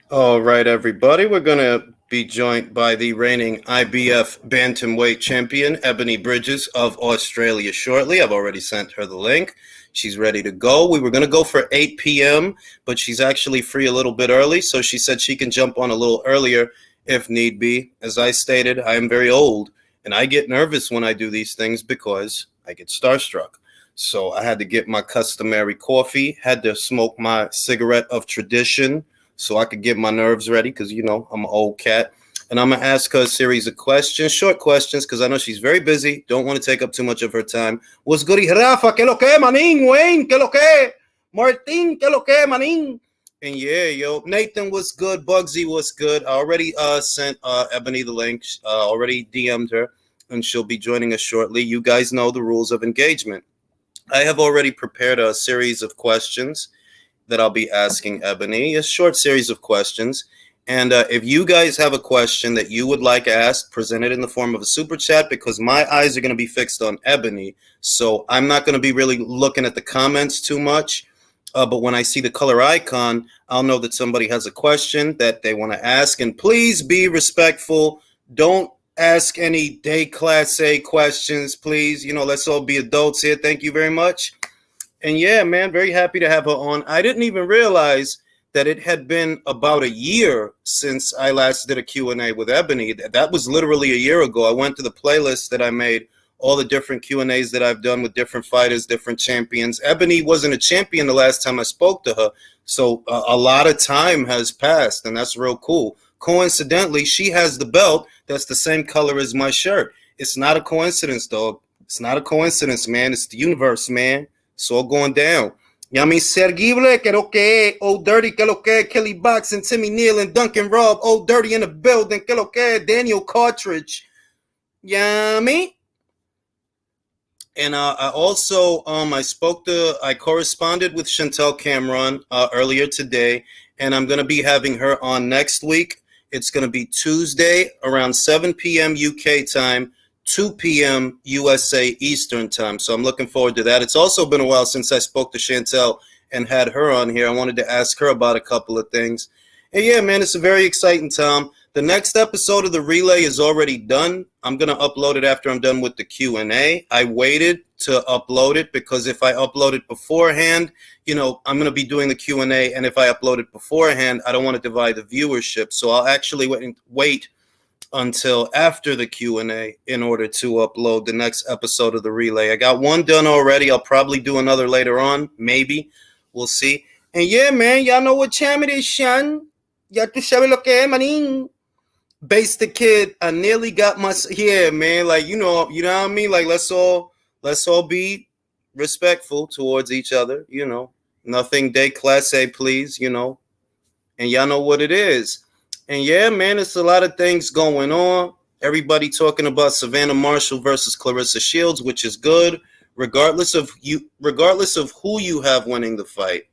All right, everybody. We're going to be joined by the reigning IBF Bantamweight champion, Ebanie Bridges of Australia, shortly. I've already sent her the link. She's ready to go. We were going to go for 8 p.m., but she's actually free a little bit early, so she said she can jump on a little earlier if need be. As I stated, I am very old, and I get nervous when I do these things because I get starstruck. So I had to get my customary coffee, had to smoke my cigarette of tradition so I could get my nerves ready because, I'm an old cat. And I'm going to ask her a series of questions, short questions, because I know she's very busy. Don't want to take up too much of her time. What's goody, Rafa? ¿Qué lo que, manín? Wayne, ¿qué lo que? Martin, ¿qué lo que, manín? And yeah, yo, Nathan, what's good? Bugsy, what's good? I already sent Ebanie the link, already DM'd her, and she'll be joining us shortly. You guys know the rules of engagement. I have already prepared a series of questions that I'll be asking Ebanie, a short series of questions. And if you guys have a question that you would like asked, present it in the form of a super chat because my eyes are going to be fixed on Ebanie. So I'm not going to be really looking at the comments too much. But when I see the color icon, I'll know that somebody has a question that they want to ask. And please be respectful. Don't ask any day class A questions, please. Let's all be adults here. Thank you very much. And yeah, man, very happy to have her on. I didn't even realize that it had been about a year since I last did a Q&A with Ebanie. That was literally a year ago. I went to the playlist that I made, all the different Q&As that I've done with different fighters, different champions. Ebanie wasn't a champion the last time I spoke to her, so a lot of time has passed, and that's real cool. Coincidentally, she has the belt that's the same color as my shirt. It's not a coincidence, dog. It's not a coincidence, man. It's the universe, man. It's all going down. Yami Sergible, que lo que, Old Dirty, que lo que, Kelly Box and Timmy Neal and Duncan Robb, Old Dirty in the building, que lo que, Daniel Cartridge. Yami. And I also, I corresponded with Chantel Cameron earlier today, and I'm going to be having her on next week. It's going to be Tuesday around 7 p.m. UK time, 2 p.m. USA Eastern time. So I'm looking forward to that. It's also been a while since I spoke to Chantel and had her on here. I wanted to ask her about a couple of things. And yeah, man, it's a very exciting time. The next episode of the relay is already done. I'm going to upload it after I'm done with the Q&A. I waited to upload it because if I upload it beforehand, I'm going to be doing the Q&A. And if I upload it beforehand, I don't want to divide the viewership. So I'll actually wait until after the Q&A in order to upload the next episode of the relay. I got one done already. I'll probably do another later on. Maybe. We'll see. And yeah, man, y'all know what time it is, Shan. Ya tú sabes lo que es, manín. Base the kid. I nearly got my... Yeah, man. Like, you know what I mean? Like, let's all be respectful towards each other, Nothing day class A, please, And y'all know what it is. And yeah, man, it's a lot of things going on. Everybody talking about Savannah Marshall versus Clarissa Shields, which is good, regardless of who you have winning the fight.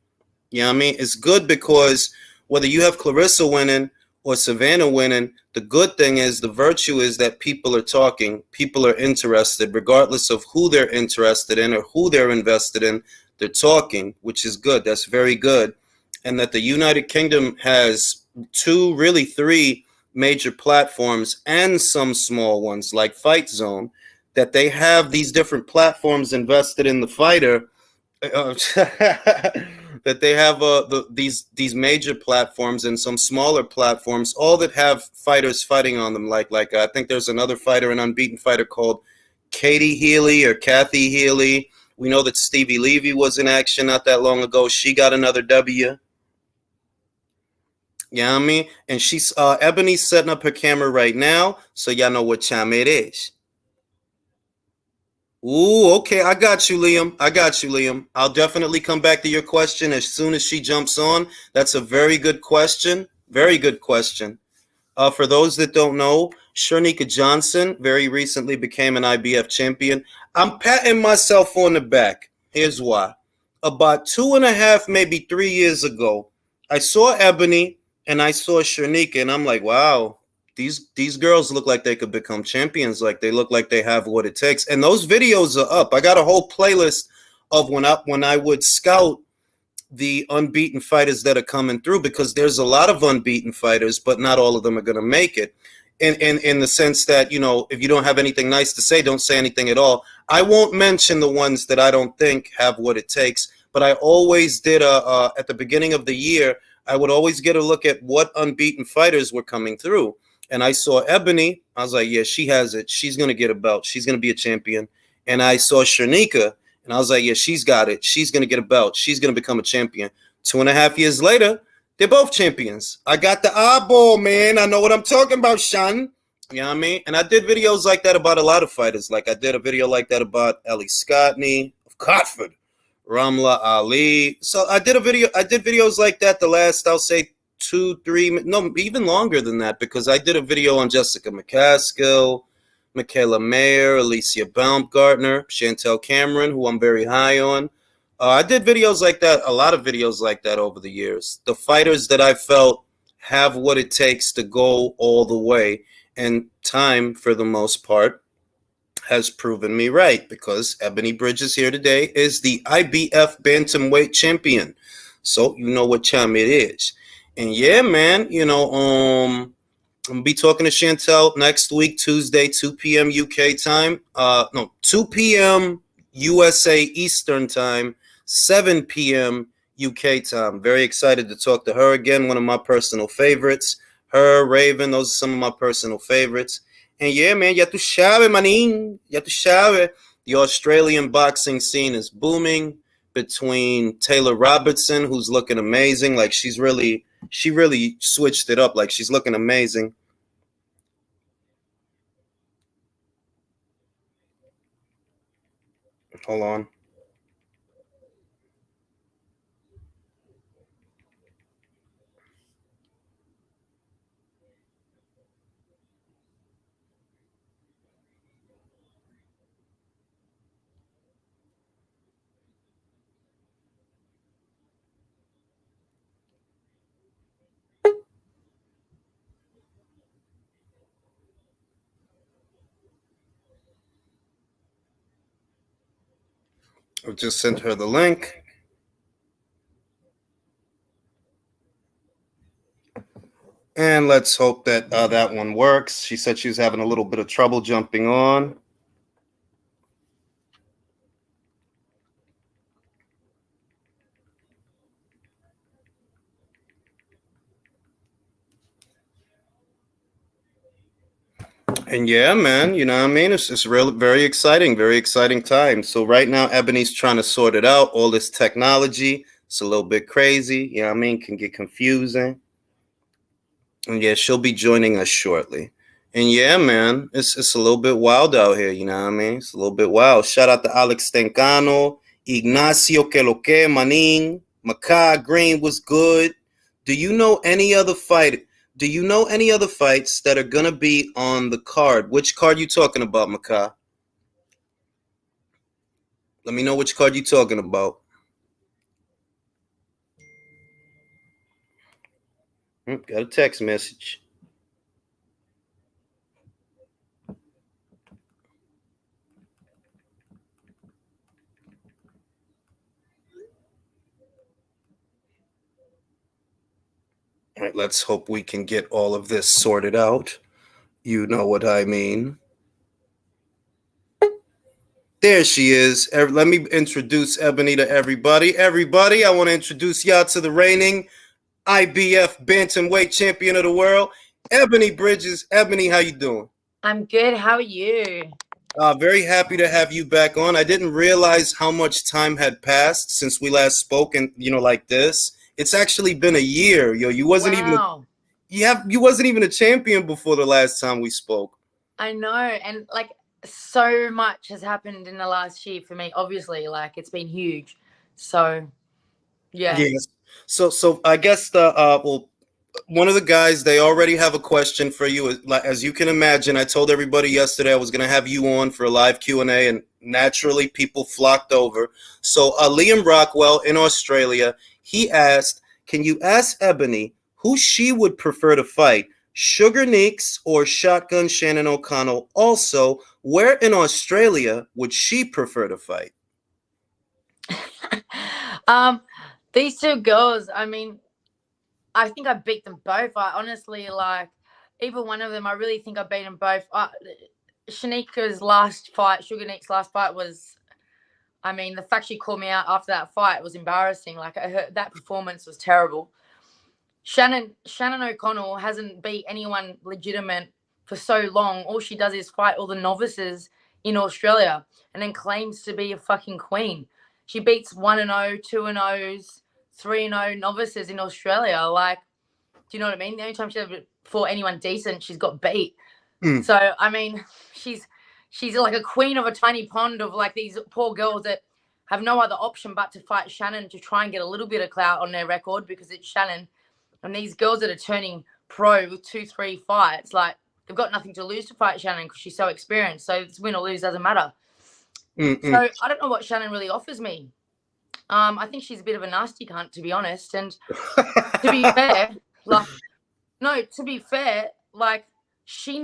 You know what I mean? It's good because whether you have Clarissa winning or Savannah winning, the good thing is, the virtue is that people are talking, people are interested, regardless of who they're interested in or who they're invested in. They're talking, which is good. That's very good. And that the United Kingdom has 2, really 3 major platforms and some small ones like Fight Zone, that they have these different platforms invested in the fighter, that they have these major platforms and some smaller platforms, all that have fighters fighting on them. Like I think there's another fighter, an unbeaten fighter called Katie Healy or Kathy Healy. We know that Stevie Levy was in action not that long ago. She got another W. You know what I mean? And she's Ebanie's setting up her camera right now, so y'all know what time it is. Ooh, okay, I got you, Liam. I'll definitely come back to your question as soon as she jumps on. That's a very good question. Very good question. For those that don't know, Shernika Johnson very recently became an IBF champion. I'm patting myself on the back. Here's why. About 2.5, maybe 3 years ago, I saw Ebanie and I saw Shernika, and I'm like, wow, these girls look like they could become champions. Like, they look like they have what it takes. And those videos are up. I got a whole playlist of when I would scout the unbeaten fighters that are coming through, because there's a lot of unbeaten fighters, but not all of them are going to make it. In the sense that, you know, if you don't have anything nice to say, don't say anything at all. I won't mention the ones that I don't think have what it takes, but I always did at the beginning of the year, I would always get a look at what unbeaten fighters were coming through. And I saw Ebanie. I was like, yeah, she has it. She's going to get a belt. She's going to be a champion. And I saw Shanika, and I was like, yeah, she's got it. She's going to get a belt. She's going to become a champion. 2.5 years later, they're both champions. I got the eyeball, man. I know what I'm talking about, Sean. You know what I mean? And I did videos like that about a lot of fighters. Like I did a video like that about Ellie Scottney of Cotford, Ramla Ali. So I did videos like that the last, I'll say, 2, 3, no, even longer than that, because I did a video on Jessica McCaskill, Michaela Mayer, Alicia Baumgartner, Chantel Cameron, who I'm very high on. I did videos like that, a lot of videos like that over the years. The fighters that I felt have what it takes to go all the way. And time, for the most part, has proven me right, because Ebanie Bridges here today is the IBF Bantamweight champion. So you know what time it is. And yeah, man, you know, I'm gonna be talking to Chantel next week, Tuesday, 2 p.m. UK time. No, 2 p.m. USA Eastern time, 7 p.m. UK time. Very excited to talk to her again. One of my personal favorites. Her, Raven, those are some of my personal favorites. And yeah, man, ya tu sabes, manín. Ya tu sabes. The Australian boxing scene is booming, between Taylor Robertson, who's looking amazing. Like she really switched it up. Like she's looking amazing. Hold on. I've just sent her the link. And let's hope that that one works. She said she was having a little bit of trouble jumping on. And yeah, man, you know what I mean? It's real, very exciting time. So right now, Ebanie's trying to sort it out. All this technology, it's a little bit crazy. You know what I mean? Can get confusing. And yeah, she'll be joining us shortly. And yeah, man, it's a little bit wild out here. You know what I mean? It's a little bit wild. Shout out to Alex Tencano, Ignacio Queloque, Manin, Makai Green was good. Do you know any other fight? Do you know any other fights that are gonna be on the card? Which card you talking about, Makai? Let me know which card you talking about. Got a text message. All right, let's hope we can get all of this sorted out. You know what I mean. There she is. Let me introduce Ebanie to everybody. Everybody, I want to introduce y'all to the reigning IBF Bantamweight champion of the world, Ebanie Bridges. Ebanie, how you doing? I'm good. How are you? Very happy to have you back on. I didn't realize how much time had passed since we last spoke, and you know, like this. It's actually been a year. Yo, you wasn't even Wow. you wasn't even a champion before the last time we spoke. I know. And like so much has happened in the last year for me. Obviously, like it's been huge. So yeah. Yes. So I guess the well, one of the guys, they already have a question for you. As you can imagine, I told everybody yesterday I was going to have you on for a live Q&A, and naturally people flocked over. So Liam Rockwell in Australia, he asked, can you ask Ebanie who she would prefer to fight, Sugar Neeks or Shotgun Shannon O'Connell? Also, where in Australia would she prefer to fight? um These two girls, I mean, I think I beat them both. I honestly, like, either one of them, I really think I beat them both. Shanika's last fight, Sugar Neeks' last fight was, I mean, the fact she called me out after that fight was embarrassing. Like, that performance was terrible. Shannon O'Connell hasn't beat anyone legitimate for so long. All she does is fight all the novices in Australia and then claims to be a fucking queen. She beats 1-0, 2-0s, 3-0 novices in Australia. Like, do you know what I mean? The only time she ever fought anyone decent, she's got beat. So, I mean, she's like a queen of a tiny pond of like these poor girls that have no other option but to fight Shannon to try and get a little bit of clout on their record because it's Shannon. And these girls that are turning pro with 2-3 fights, like, they've got nothing to lose to fight Shannon because she's so experienced. So it's win or lose, doesn't matter. So I don't know what Shannon really offers me. I think she's a bit of a nasty cunt, to be honest. And to be fair, like, she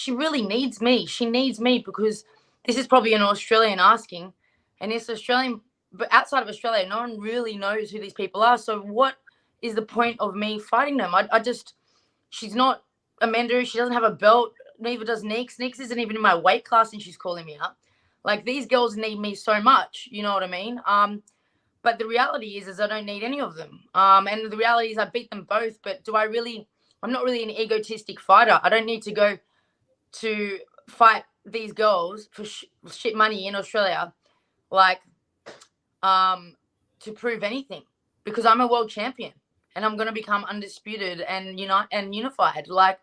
really needs me. She needs me because this is probably an Australian asking. And this Australian, but outside of Australia, no one really knows who these people are. So what is the point of me fighting them? She's not Amanda. She doesn't have a belt. Neither does Neeks. Neeks isn't even in my weight class and she's calling me out. Like, these girls need me so much. You know what I mean? But the reality is I don't need any of them. And the reality is I beat them both. But I'm not really an egotistic fighter. I don't need to go to fight these girls for shit money in Australia, like, to prove anything, because I'm a world champion and I'm going to become undisputed and unified. Like,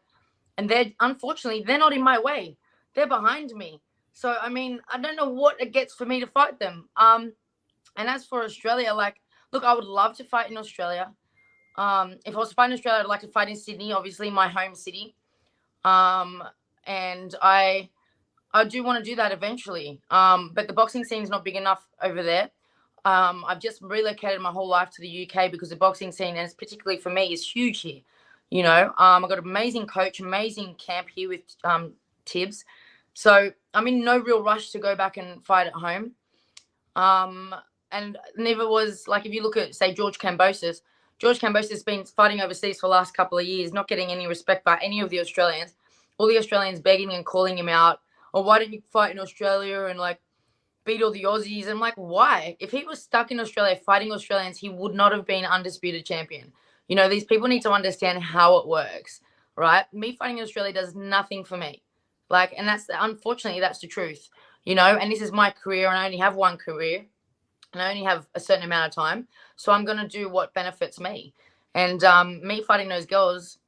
and unfortunately, they're not in my way. They're behind me. So, I mean, I don't know what it gets for me to fight them. And as for Australia, like, look, I would love to fight in Australia. If I was fighting in Australia, I'd like to fight in Sydney, obviously my home city. And I do want to do that eventually. But the boxing scene's not big enough over there. I've just relocated my whole life to the UK because the boxing scene, and it's particularly for me, is huge here. You know, I've got an amazing coach, amazing camp here with Tibbs. So I'm in no real rush to go back and fight at home. And neither was, like, if you look at, say, George Kambosos has been fighting overseas for the last couple of years, not getting any respect by any of the Australians. All the Australians begging and calling him out. Or why didn't you fight in Australia and, like, beat all the Aussies? And I'm like, why? If he was stuck in Australia fighting Australians, he would not have been undisputed champion. You know, these people need to understand how it works, right? Me fighting in Australia does nothing for me. Like, and unfortunately, that's the truth, you know, and this is my career and I only have one career. And I only have a certain amount of time. So I'm going to do what benefits me. And me fighting those girls,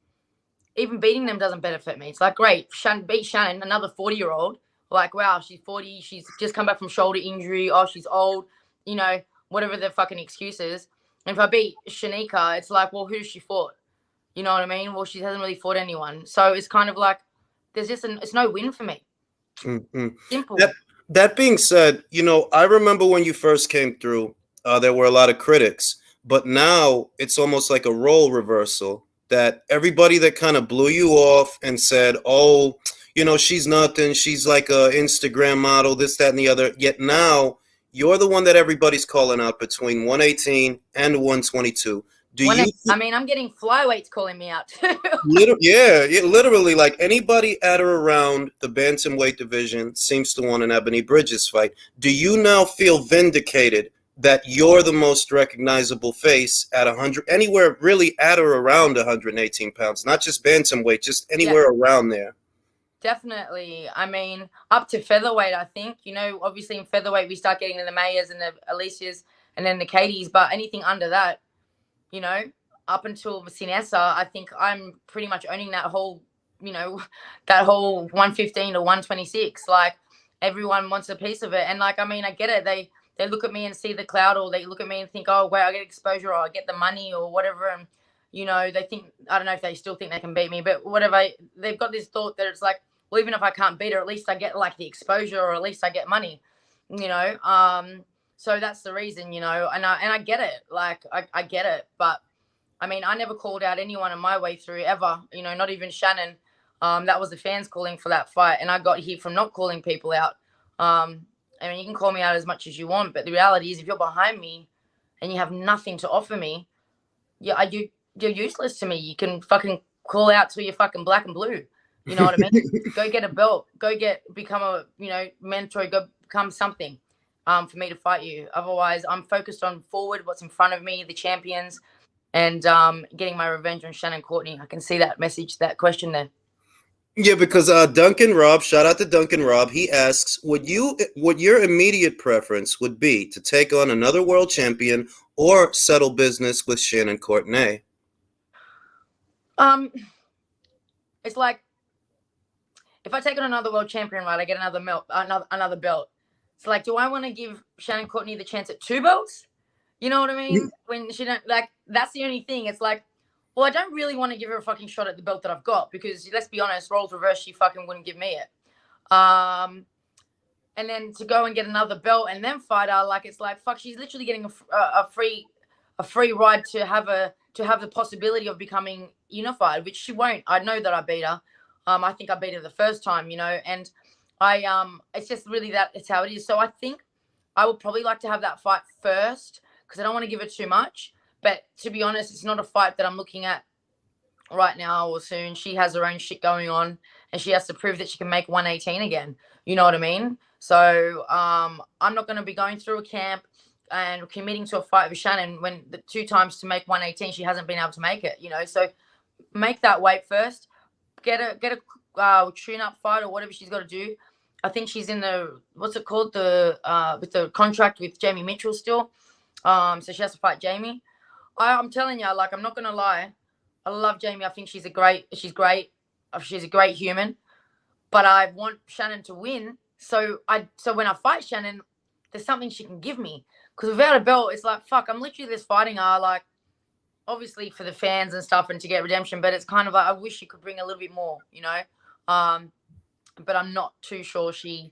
even beating them doesn't benefit me. It's like, great, beat Shannon, another 40-year-old. Like, wow, she's 40. She's just come back from shoulder injury. Oh, she's old. You know, whatever the fucking excuse is. And if I beat Shanika, it's like, well, who's she fought? You know what I mean? Well, she hasn't really fought anyone. So it's kind of like, it's no win for me. Simple. That being said, you know, I remember when you first came through, there were a lot of critics, but now it's almost like a role reversal that everybody that kind of blew you off and said, oh, you know, she's nothing, she's like a Instagram model, this, that, and the other. Yet now you're the one that everybody's calling out between 118 and 122. I mean, I'm getting flyweights calling me out too. Literally, like, anybody at or around the bantamweight division seems to want an Ebanie Bridges fight. Do you now feel vindicated that you're the most recognizable face at 100, anywhere really at or around 118 pounds, not just bantamweight, just anywhere around there? Definitely. I mean, up to featherweight, I think. You know, obviously in featherweight, we start getting to the Mayas and the Alicias and then the Katies, but anything under that, you know, up until Sinessa, I think I'm pretty much owning that whole, you know, that whole 115 to 126. Like, everyone wants a piece of it. And, like, I mean, I get it. They look at me and see the cloud, or they look at me and think, oh, wait, I get exposure, or I get the money or whatever. And, you know, they think, I don't know if they still think they can beat me, but whatever. They've got this thought that it's like, well, even if I can't beat her, at least I get, like, the exposure, or at least I get money, you know. So that's the reason, you know, and I get it. Like, I get it. But, I mean, I never called out anyone on my way through ever, you know, not even Shannon. That was the fans calling for that fight. And I got here from not calling people out. I mean, you can call me out as much as you want, but the reality is if you're behind me and you have nothing to offer me, you're useless to me. You can fucking call out till you're fucking black and blue. You know what I mean? Go get a belt. Become a, mentor. Go become something for me to fight you. Otherwise, I'm focused on forward, what's in front of me, the champions, and getting my revenge on Shannon Courtenay. I can see that message, that question there. Yeah, because Duncan Robb, shout out to Duncan Robb, he asks, would your immediate preference would be to take on another world champion or settle business with Shannon Courtenay? It's like, if I take on another world champion, right, I get another belt. It's like, do I want to give Shannon Courtenay the chance at 2 belts? You know what I mean? When she don't, like, that's the only thing. It's like, well, I don't really want to give her a fucking shot at the belt that I've got, because let's be honest, roles reverse, she fucking wouldn't give me it. And then to go and get another belt and then fight her, like, it's like, fuck, she's literally getting a free ride to have the possibility of becoming unified, which she won't. I know that I beat her. I think I beat her the first time, and it's just really that it's how it is. So I think I would probably like to have that fight first, because I don't want to give her too much. But to be honest, it's not a fight that I'm looking at right now or soon. She has her own shit going on, and she has to prove that she can make 118 again. You know what I mean? So I'm not going to be going through a camp and committing to a fight with Shannon when the 2 times to make 118 she hasn't been able to make it. So make that weight first. Get a tune-up fight or whatever she's got to do. I think she's in the, what's it called, with the contract with Jamie Mitchell still. So she has to fight Jamie. I'm telling you, like, I'm not gonna lie, I love Jamie. I think she's great. She's a great human. But I want Shannon to win. So when I fight Shannon, there's something she can give me. Because without a belt, it's like, fuck, I'm literally just fighting her, like, obviously for the fans and stuff and to get redemption. But it's kind of like, I wish she could bring a little bit more, But I'm not too sure she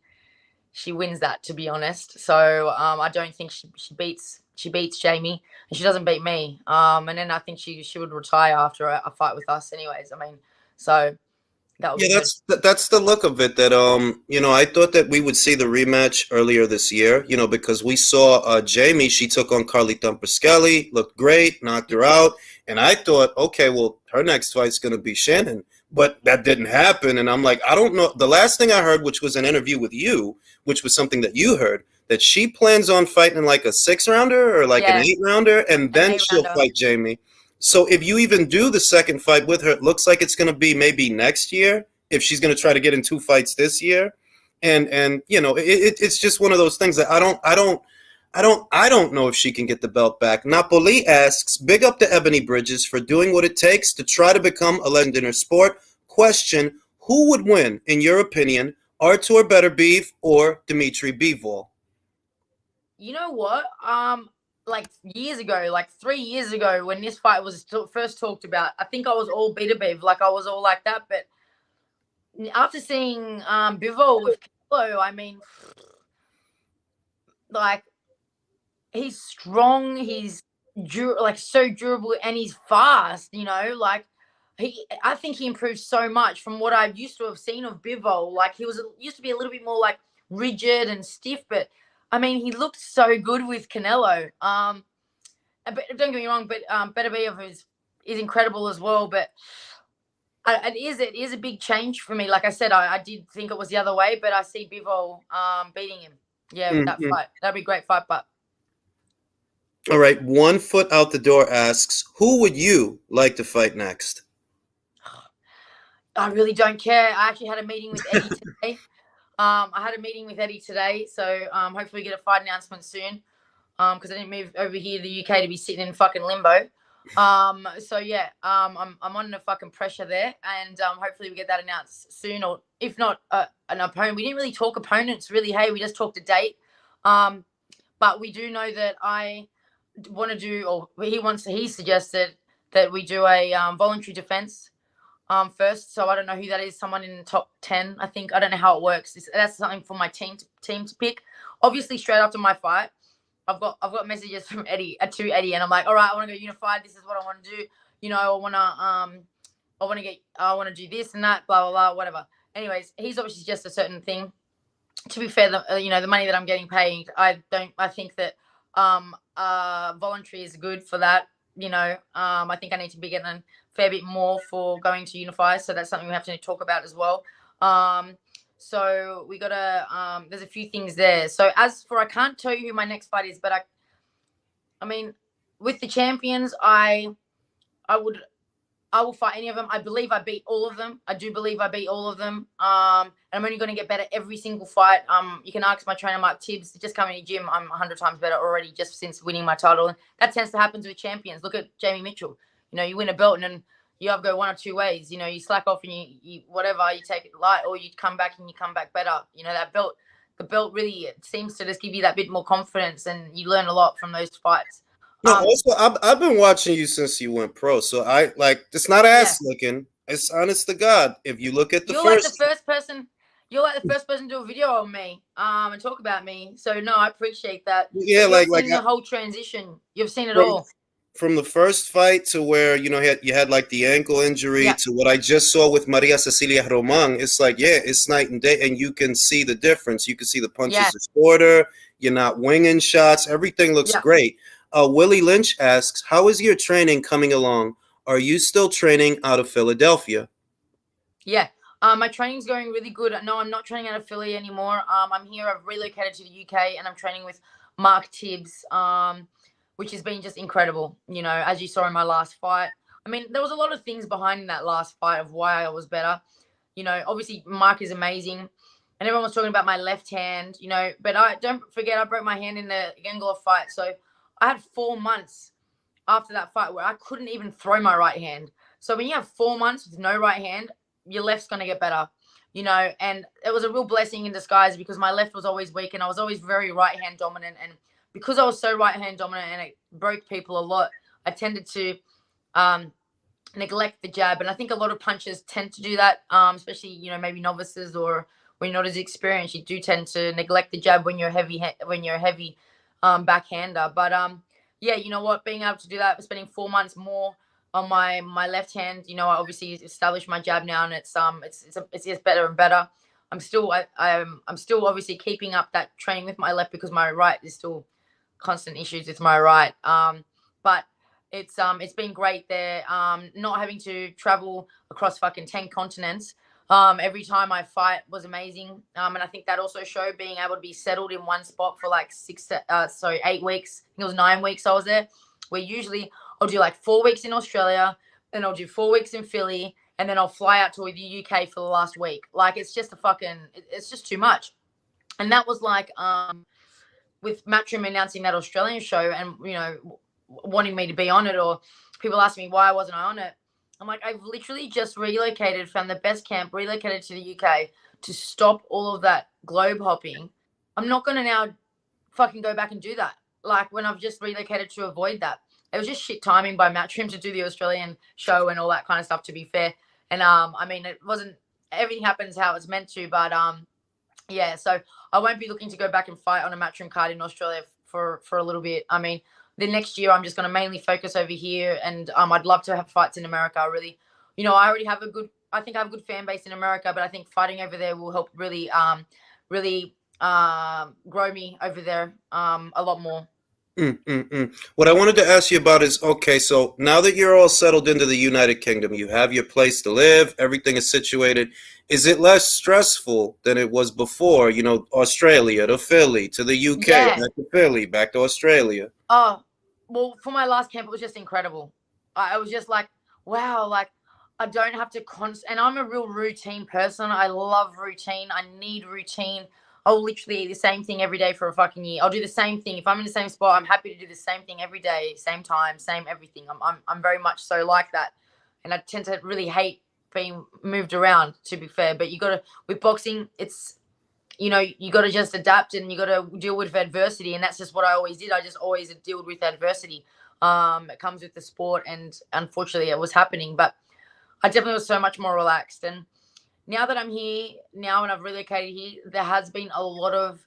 wins that, to be honest. So I don't think she beats Jamie, and she doesn't beat me. And then I think she would retire after a fight with us, anyways. I mean, so that would be good. That's the look of it. That I thought that we would see the rematch earlier this year. Because we saw Jamie. She took on Carly Thumper-Skelly, looked great, knocked her out, and I thought, okay, well, her next fight's going to be Shannon. But that didn't happen, and I'm like, I don't know. The last thing I heard, which was an interview with you, which was something that you heard, that she plans on fighting like a 6-rounder or like an 8-rounder, and then she'll fight Jamie. So if you even do the second fight with her, it looks like it's going to be maybe next year, if she's going to try to get in 2 fights this year. And it's just one of those things that I don't know if she can get the belt back. Napoli asks, big up to Ebanie Bridges for doing what it takes to try to become a legend in her sport. Question, who would win, in your opinion, Artur Beterbiev or Dmitry Bivol? You know what? Like years ago, like 3 years ago, when this fight was first talked about, I think I was all Beterbiev, like I was all like that. But after seeing Bivol with Canelo, I mean, like, he's strong, he's so durable, and he's fast. Like, I think he improved so much from what I used to have seen of Bivol. Like, he used to be a little bit more like rigid and stiff, but I mean, he looked so good with Canelo. But don't get me wrong, but Beterbiev is incredible as well. But it is a big change for me. Like I said, I did think it was the other way, but I see Bivol beating him. Yeah, with that fight. That'd be a great fight, but. All right, 1 foot out the door asks, who would you like to fight next? I really don't care. I actually had a meeting with Eddie today. I had a meeting with Eddie today, so hopefully we get a fight announcement soon. Because I didn't move over here to the UK to be sitting in fucking limbo. So yeah, I'm under fucking pressure there, and hopefully we get that announced soon, or if not, an opponent. We didn't really talk opponents, really. Hey, we just talked a date. But we do know that I want to do, or he suggested that we do a voluntary defense first. So I don't know who that is. Someone in the top 10, I think. I don't know how it works. That's something for my team to pick. Obviously, straight after my fight, I've got messages from Eddie to Eddie, and I'm like, all right, I want to go unified. This is what I want to do. I want to do this and that, blah blah blah, whatever. Anyways, he's obviously just a certain thing. To be fair, the money that I'm getting paid, I think that Voluntary is good for that. I think I need to be getting a fair bit more for going to Unify, so that's something we have to talk about as well. So we gotta. There's a few things there. So as for, I can't tell you who my next fight is, but I mean, with the champions, I will fight any of them. I believe I beat all of them. I do believe I beat all of them. And I'm only going to get better every single fight. You can ask my trainer, Mark Tibbs, just come in the gym. I'm 100 times better already just since winning my title. And that tends to happen with champions. Look at Jamie Mitchell. You win a belt and then you either go one or two ways. You slack off and you whatever, you take it light, or you come back and you come back better. The belt really seems to just give you that bit more confidence, and you learn a lot from those fights. No, also I've been watching you since you went pro, so I like it's not ass licking. It's honest to God. If you look at you're like the first person to do a video on me, and talk about me. So no, I appreciate that. Yeah, you've seen the whole transition. You've seen it all. From the first fight to where you had like the ankle injury to what I just saw with Maria Cecilia Roman. It's like, yeah, it's night and day, and you can see the difference. You can see the punches are shorter. You're not winging shots. Everything looks great. Willie Lynch asks, how is your training coming along? Are you still training out of Philadelphia? Yeah. My training's going really good. No, I'm not training out of Philly anymore. I'm here. I've relocated to the UK, and I'm training with Mark Tibbs, which has been just incredible. As you saw in my last fight. I mean, there was a lot of things behind that last fight of why I was better. Obviously Mark is amazing, and everyone was talking about my left hand. But I don't forget I broke my hand in the Gengler fight, so I had 4 months after that fight where I couldn't even throw my right hand. So when you have 4 months with no right hand, your left's going to get better, and it was a real blessing in disguise because my left was always weak and I was always very right hand dominant. And because I was so right hand dominant and it broke people a lot, I tended to neglect the jab. And I think a lot of punchers tend to do that, especially, maybe novices or when you're not as experienced, you do tend to neglect the jab when you're a heavy backhander. But yeah, you know what? Being able to do that, spending 4 months more on my left hand, I obviously established my jab now, and it's just better and better. I'm still obviously keeping up that training with my left because my right is still constant issues with my right. But it's been great there. Not having to travel across fucking 10 continents. Every time I fight was amazing. And I think that also showed being able to be settled in one spot for like 8 weeks. I think it was 9 weeks I was there, where usually I'll do like 4 weeks in Australia, then I'll do 4 weeks in Philly, and then I'll fly out to the UK for the last week. Like, it's just it's just too much. And that was like, with Matchroom announcing that Australian show and, wanting me to be on it, or people ask me why wasn't I on it. I'm like, I've literally just relocated, found the best camp, relocated to the UK to stop all of that globe hopping. I'm not going to now fucking go back and do that. Like, when I've just relocated to avoid that. It was just shit timing by Matchroom to do the Australian show and all that kind of stuff, to be fair. And, I mean, it wasn't, everything happens how it's meant to, but, yeah, so I won't be looking to go back and fight on a Matchroom card in Australia for a little bit. I mean, the next year I'm just going to mainly focus over here, and I'd love to have fights in America. I really, I already have I think I have a good fan base in America, but I think fighting over there will help really grow me over there a lot more. What I wanted to ask you about is, okay, so now that you're all settled into the United Kingdom, you have your place to live, everything is situated. Is it less stressful than it was before? Australia to Philly to the UK, back to Philly, back to Australia. Oh, well, for my last camp, it was just incredible. I was just like, wow, like I don't have to and I'm a real routine person. I love routine. I need routine. I'll literally eat the same thing every day for a fucking year. I'll do the same thing. If I'm in the same spot, I'm happy to do the same thing every day, same time, same everything. I'm very much so like that. And I tend to really hate being moved around, to be fair. But with boxing, it's, you got to just adapt, and you got to deal with adversity. And that's just what I always did. I just always dealt with adversity. It comes with the sport, and unfortunately it was happening. But I definitely was so much more relaxed. And now that I'm here, and I've relocated here, there has been a lot of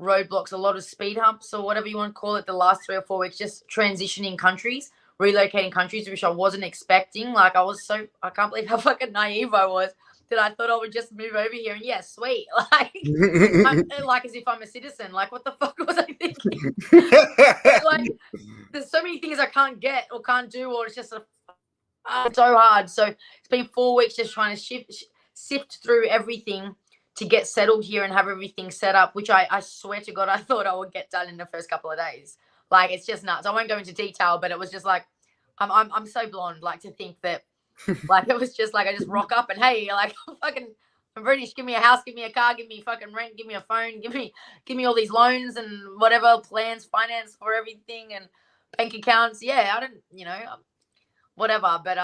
roadblocks, a lot of speed humps, or whatever you want to call it, the last 3 or 4 weeks, just transitioning countries, relocating countries, which I wasn't expecting. Like, I can't believe how fucking naive I was. that I thought I would just move over here and yeah, sweet, like as if I'm a citizen. Like, what the fuck was I thinking? Like, there's so many things I can't get or can't do, or it's just it's so hard. So it's been 4 weeks just trying to sift through everything to get settled here and have everything set up, which I swear to God, I thought I would get done in the first couple of days. Like, it's just nuts. I won't go into detail, but it was just like, I'm so blonde, like, to think that, like, it was just like, I just rock up and, hey, like, I'm British, give me a house, give me a car, give me fucking rent, give me a phone, give me all these loans and whatever, plans, finance for everything and bank accounts. Yeah, I don't, whatever, but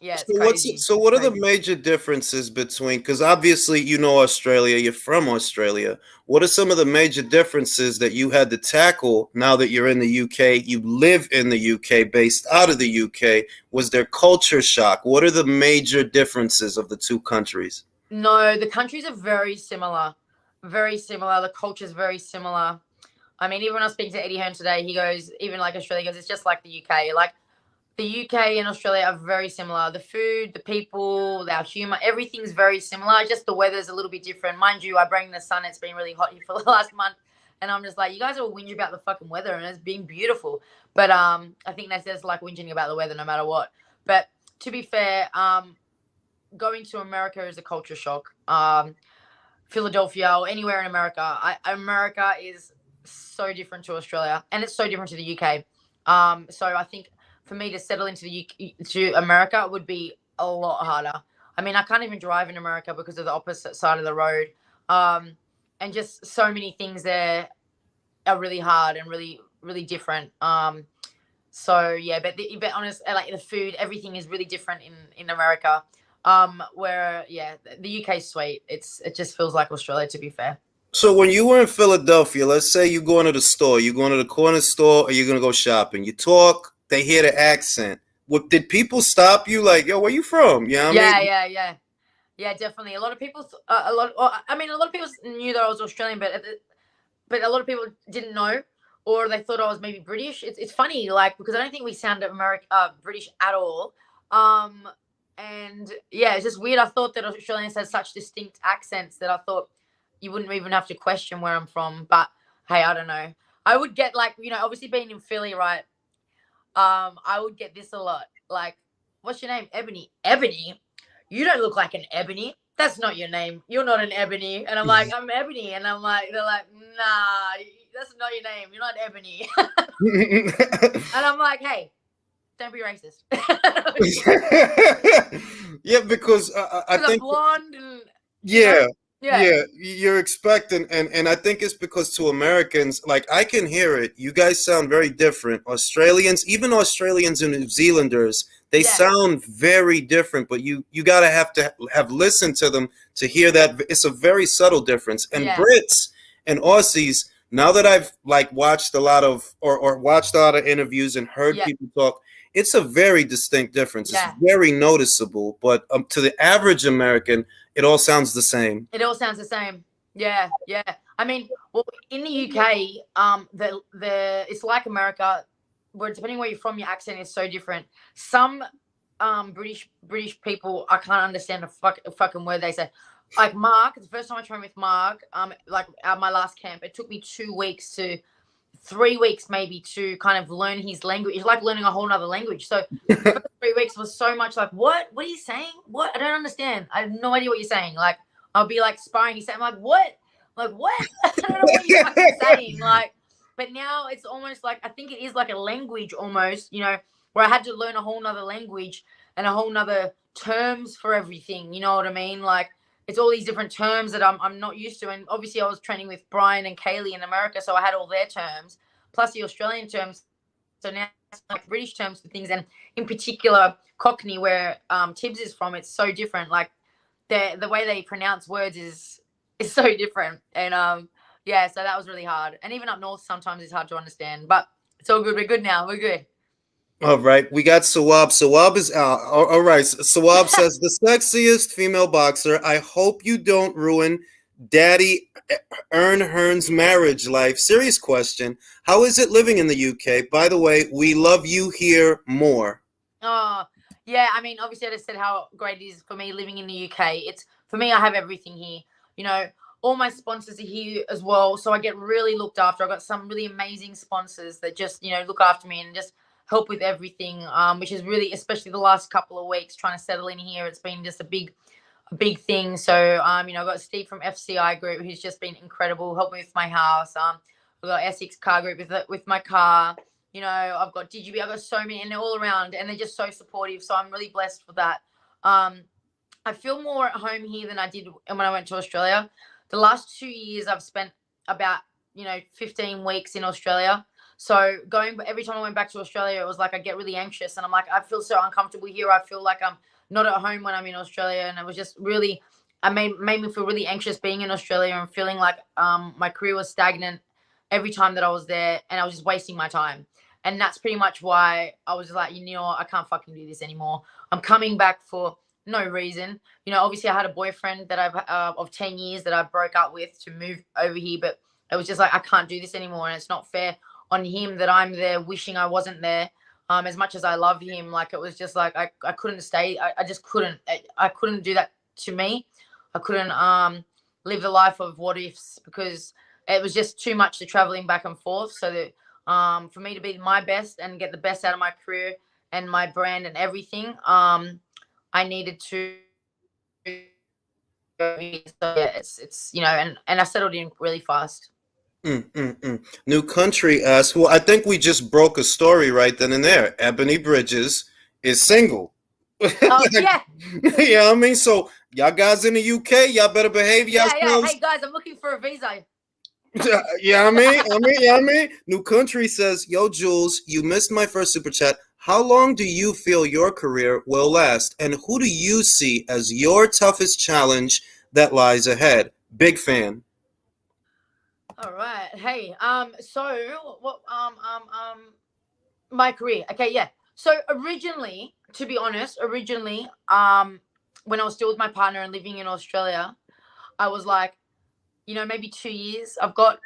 yeah, it's crazy. So what are the major differences between, because obviously you know Australia, you're from Australia. What are some of the major differences that you had to tackle now that you're in the UK? You live in the UK, based out of the UK. Was there culture shock? What are the major differences of the two countries? No, the countries are very similar. Very similar. The culture's very similar. I mean, even when I was speaking to Eddie Hearn today, he goes, even like Australia goes, it's just like the UK. Like, the UK and Australia are very similar. The food, the people, our humour, everything's very similar. Just the weather's a little bit different. Mind you, I bring the sun. It's been really hot here for the last month. And I'm just like, you guys are all whinging about the fucking weather and it's been beautiful. But I think that's just like whinging about the weather no matter what. But to be fair, going to America is a culture shock. Philadelphia or anywhere in America. America is so different to Australia and it's so different to the UK. So I think for me to settle into to America would be a lot harder. I mean, I can't even drive in America because of the opposite side of the road. And just so many things there are really hard and really, really different. So yeah, but honest, like the food, everything is really different in America. Where yeah, the UK's sweet. It just feels like Australia, to be fair. So when you were in Philadelphia, let's say you go into the store, you go into the corner store, or you're gonna go shopping. You talk, they hear the accent. What did people stop you like, yo, where you from? You know what I mean? Yeah, definitely. A lot of people, I mean, a lot of people knew that I was Australian, but a lot of people didn't know, or they thought I was maybe British. It's funny, like, because I don't think we sound British at all. And yeah, it's just weird. I thought that Australians had such distinct accents that I thought you wouldn't even have to question where I'm from. But hey, I don't know. I would get like, obviously being in Philly, right? I would get this a lot. Like, what's your name? Ebanie. Ebanie? You don't look like an Ebanie. That's not your name. You're not an Ebanie. And I'm like, I'm Ebanie. And I'm like, they're like, nah, that's not your name. You're not Ebanie. And I'm like, hey, don't be racist. Yeah, because I think I'm blonde and yeah, yeah, you're expecting, and I think it's because to Americans, like I can hear it. You guys sound very different. Australians, even Australians and New Zealanders, they sound very different. But you gotta have to have listened to them to hear that it's a very subtle difference. And Brits and Aussies, now that I've like watched a lot of or watched a lot of interviews and heard people talk, it's a very distinct difference. It's very noticeable. But to the average American, it all sounds the same. It all sounds the same. Yeah. I mean, well, in the UK, the it's like America, where depending where you're from, your accent is so different. Some British people, I can't understand a fucking word they say. Like Mark, the first time I trained with Mark, like at my last camp, it took me 2 weeks to 3 weeks maybe to kind of learn his language. It's like learning a whole nother language. So the first 3 weeks was so much like, what are you saying? What? I don't understand. I have no idea what you're saying. Like, I'll be like sparring. He's saying, I'm like, what? Like, what? I don't know what you're fucking saying. Like, but now it's almost like, I think it is like a language almost, where I had to learn a whole nother language and a whole nother terms for everything. You know what I mean? Like, it's all these different terms that I'm not used to. And obviously I was training with Brian and Kaylee in America, so I had all their terms, plus the Australian terms. So now it's like British terms for things. And in particular, Cockney, where Tibbs is from, it's so different. Like the way they pronounce words is so different. And so that was really hard. And even up north, sometimes it's hard to understand. But it's all good. We're good now. We're good. All right, we got Sawab. Sawab is out. All right, Sawab says the sexiest female boxer. I hope you don't ruin Daddy Ern Hearn's marriage life. Serious question. How is it living in the UK? By the way, we love you here more. Oh, Yeah, I mean, obviously, I just said how great it is for me living in the UK. It's for me, I have everything here. You know, all my sponsors are here as well, so I get really looked after. I've got some really amazing sponsors that just look after me and just help with everything. Which is really, especially the last couple of weeks, trying to settle in here. It's been just a big thing. So I've got Steve from FCI Group who's just been incredible, helped me with my house. I've got Essex Car Group with my car. I've got DGB, I've got so many, and they're all around, and they're just so supportive. So I'm really blessed for that. I feel more at home here than I did when I went to Australia. The last 2 years, I've spent about 15 weeks in Australia. So every time I went back to Australia, it was like I get really anxious, and I'm like, I feel so uncomfortable here. I feel like I'm not at home when I'm in Australia, and it was just really, I made me feel really anxious being in Australia and feeling like my career was stagnant every time that I was there, and I was just wasting my time. And that's pretty much why I was like, I can't fucking do this anymore. I'm coming back for no reason. Obviously I had a boyfriend that I've of 10 years that I broke up with to move over here, but it was just like I can't do this anymore, and it's not fair on him that I'm there wishing I wasn't there. As much as I love him, like it was just like I couldn't stay. I just couldn't. I couldn't do that to me. I couldn't live the life of what ifs, because it was just too much to traveling back and forth. So that for me to be my best and get the best out of my career and my brand and everything, I needed to. So yeah, it's and I settled in really fast. New Country asks, well, I think we just broke a story right then and there. Ebony Bridges is single. Yeah, Yeah, I mean, so y'all guys in the UK, y'all better behave yeah. Hey yourselves. guys, I'm looking for a visa. Yeah, I mean. New Country says, yo, Jules, you missed my first super chat. How long do you feel your career will last? And who do you see as your toughest challenge that lies ahead? Big fan. All right. Hey, so what, my career. Okay, yeah. So originally, to be honest, when I was still with my partner and living in Australia, I was like, maybe 2 years I've got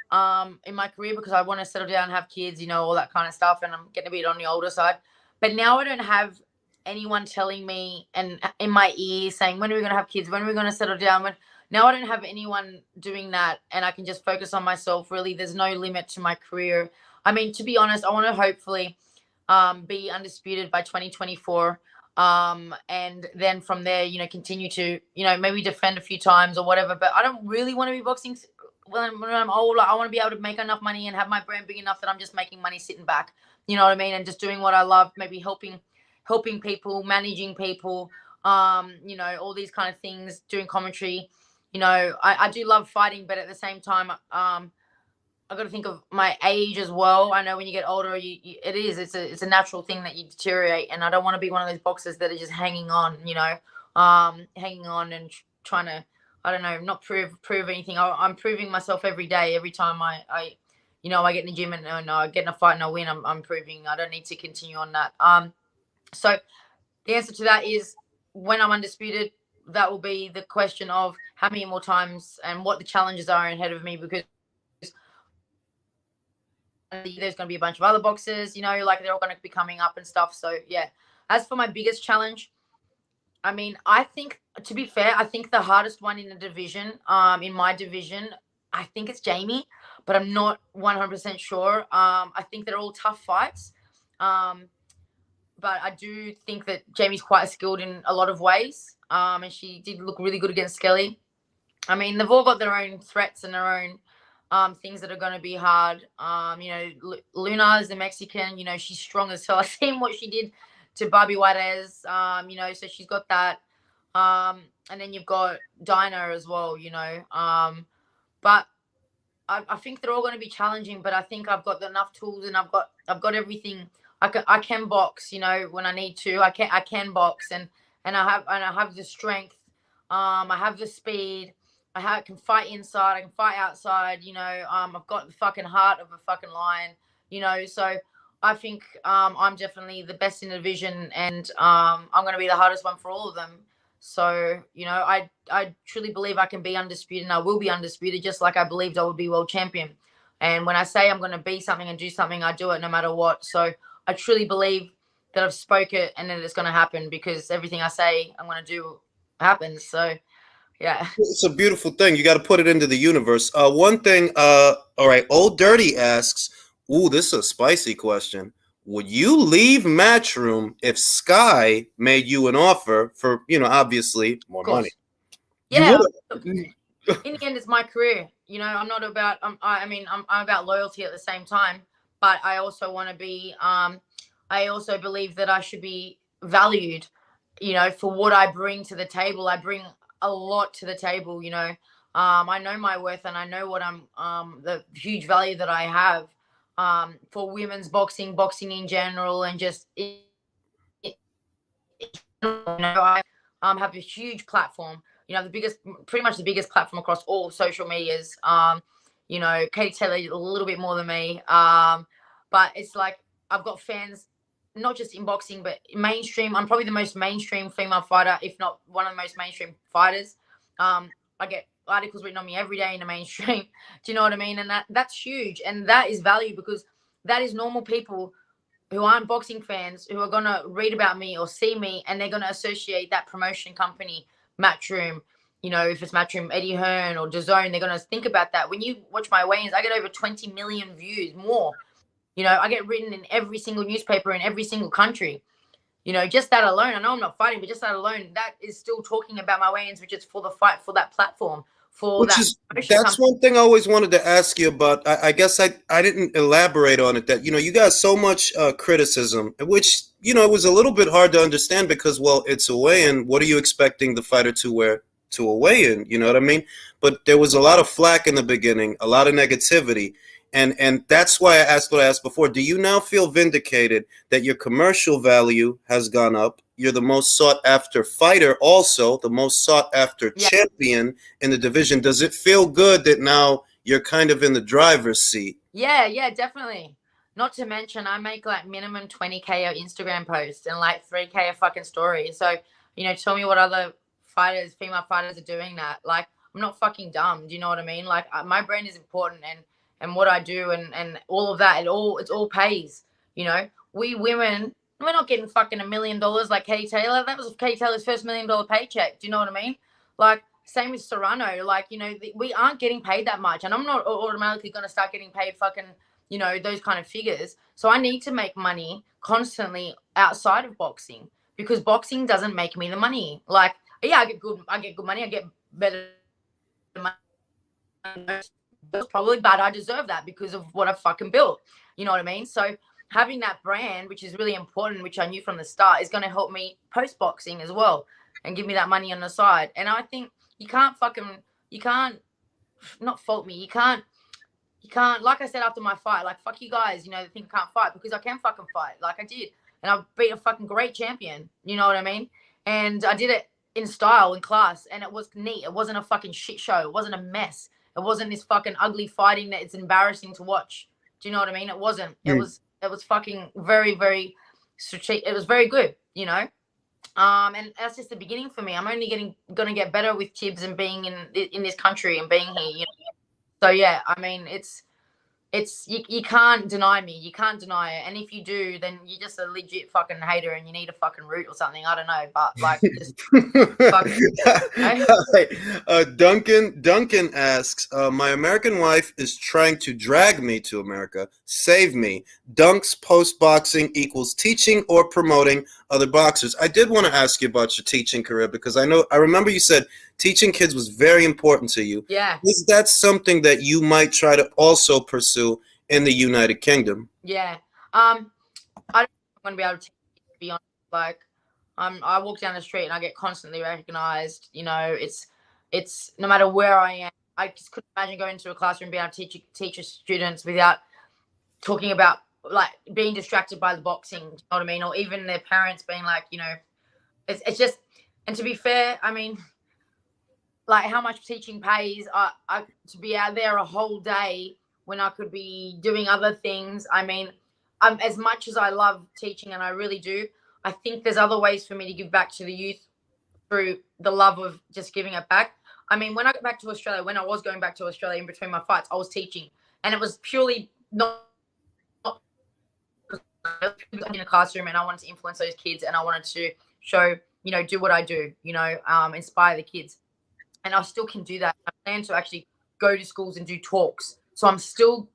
in my career, because I want to settle down, have kids, all that kind of stuff, and I'm getting a bit on the older side. But now I don't have anyone telling me and in my ear saying, when are we going to have kids? When are we going to settle down? Now I don't have anyone doing that, and I can just focus on myself. Really, there's no limit to my career. I mean, to be honest, I want to hopefully be undisputed by 2024. And then from there, continue to, maybe defend a few times or whatever. But I don't really want to be boxing when I'm old. I want to be able to make enough money and have my brand big enough that I'm just making money sitting back. You know what I mean? And just doing what I love, maybe helping people, managing people, all these kind of things, doing commentary. I do love fighting, but at the same time, I got to think of my age as well. I know when you get older, it's a natural thing that you deteriorate, and I don't want to be one of those boxers that are just hanging on, hanging on and trying to, I don't know, not prove anything. I'm proving myself every day. Every time I get in the gym and I get in a fight and I win, I'm proving. I don't need to continue on that. So the answer to that is, when I'm undisputed, that will be the question of how many more times and what the challenges are ahead of me, because there's going to be a bunch of other boxes, like they're all going to be coming up and stuff. So yeah, as for my biggest challenge, I mean, I think, to be fair, I think the hardest one in the division, in my division, I think it's Jamie, but I'm not 100% sure. I think they're all tough fights. But I do think that Jamie's quite skilled in a lot of ways. And she did look really good against Skelly. I mean, they've all got their own threats and their own things that are going to be hard. Luna is the Mexican. She's strong as hell. I seen what she did to Barbie Juarez. So she's got that. And then you've got Dinah as well. But I think they're all going to be challenging. But I think I've got enough tools, and I've got everything. I can box. When I need to. I can box, and I have the strength. I have the speed. Can fight inside. I can fight outside. I've got the fucking heart of a fucking lion. So I think I'm definitely the best in the division, and I'm going to be the hardest one for all of them. So I truly believe I can be undisputed, and I will be undisputed, just like I believed I would be world champion. And when I say I'm going to be something and do something, I do it no matter what. So I truly believe that I've spoke it and that it's going to happen, because everything I say I'm going to do happens. So yeah. It's a beautiful thing. You got to put it into the universe. One thing, all right, Old Dirty asks, ooh, this is a spicy question. Would you leave Matchroom if Sky made you an offer for, obviously more Of money? course. You Yeah. would. In the end, it's my career. I'm not about. I'm about loyalty at the same time. But I also want to be. I also believe that I should be valued. For what I bring to the table. I bring a lot to the table. I know my worth, and I know what I'm. The huge value that I have. For women's boxing in general, and just. I have a huge platform. The biggest, pretty much the biggest platform across all social medias. Katie Taylor a little bit more than me. But it's like I've got fans, not just in boxing, but mainstream. I'm probably the most mainstream female fighter, if not one of the most mainstream fighters. I get articles written on me every day in the mainstream. Do you know what I mean? And that's huge, and that is value, because that is normal people who aren't boxing fans who are going to read about me or see me, and they're going to associate that promotion company, Matchroom, if it's Matchroom, Eddie Hearn or DAZN, they're going to think about that. When you watch my weigh-ins, I get over 20 million views more. I get written in every single newspaper in every single country. Just that alone, I know I'm not fighting, but just that alone, that is still talking about my weigh-ins, which is for the fight, for that platform, for Which that is promotion that's company. one thing I always wanted to ask you about. I guess I didn't elaborate on it. That you got so much criticism, which it was a little bit hard to understand because it's a weigh-in. What are you expecting the fighter to wear to a weigh-in? You know what I mean? But there was a lot of flack in the beginning, a lot of negativity, and that's why I asked what I asked before. Do you now feel vindicated that your commercial value has gone up? You're the most sought after fighter, also the most sought after Yeah. champion in the division. Does it feel good that now you're kind of in the driver's seat? Yeah, definitely. Not to mention, I make like minimum 20K a Instagram post and like 3K a fucking story. So, tell me what other fighters, female fighters, are doing that. Like, I'm not fucking dumb. Do you know what I mean? Like, my brand is important, and what I do, and all of that. It's all pays. We women, we're not getting fucking $1 million like Katie Taylor. That was Katie Taylor's first $1 million paycheck. Do you know what I mean? Like, same with Serrano. Like, we aren't getting paid that much, and I'm not automatically going to start getting paid fucking, those kind of figures. So I need to make money constantly outside of boxing, because boxing doesn't make me the money. Like, yeah, I get good money. I get better money, probably, but I deserve that because of what I've fucking built. You know what I mean? So having that brand, which is really important, which I knew from the start, is going to help me post boxing as well and give me that money on the side. And I think you can't not fault me. You can't, like I said after my fight, like, fuck you guys, they think I can't fight, because I can fucking fight. Like, I did. And I beat a fucking great champion. You know what I mean? And I did it in style, in class, and it was neat. It wasn't a fucking shit show. It wasn't a mess. It wasn't this fucking ugly fighting that it's embarrassing to watch. Do you know what I mean? It wasn't. It was fucking very, very strategic. It was very good, and that's just the beginning for me. I'm only gonna get better with Tibbs and being in this country and being here. So yeah, I mean, you can't deny me. You can't deny it. And if you do, then you're just a legit fucking hater and you need a fucking root or something. I don't know, but like, just fuck it. Duncan asks, my American wife is trying to drag me to America. Save me. Dunks post boxing equals teaching or promoting other boxers. I did want to ask you about your teaching career, because I remember you said teaching kids was very important to you. Yeah. Is that something that you might try to also pursue in the United Kingdom? Yeah. I don't think I'm gonna be able to be honest. Like, I walk down the street and I get constantly recognized. It's no matter where I am. I just couldn't imagine going into a classroom, being able to teach students without talking about, like, being distracted by the boxing. You know what I mean? Or even their parents being like, it's just. And to be fair, I mean, like, how much teaching pays, I to be out there a whole day when I could be doing other things. I mean, as much as I love teaching, and I really do, I think there's other ways for me to give back to the youth through the love of just giving it back. I mean, when I got back to Australia, when I was going back to Australia in between my fights, I was teaching, and it was purely not in a classroom and I wanted to influence those kids and I wanted to show, do what I do, inspire the kids. And I still can do that. I plan to actually go to schools and do talks. So I'm still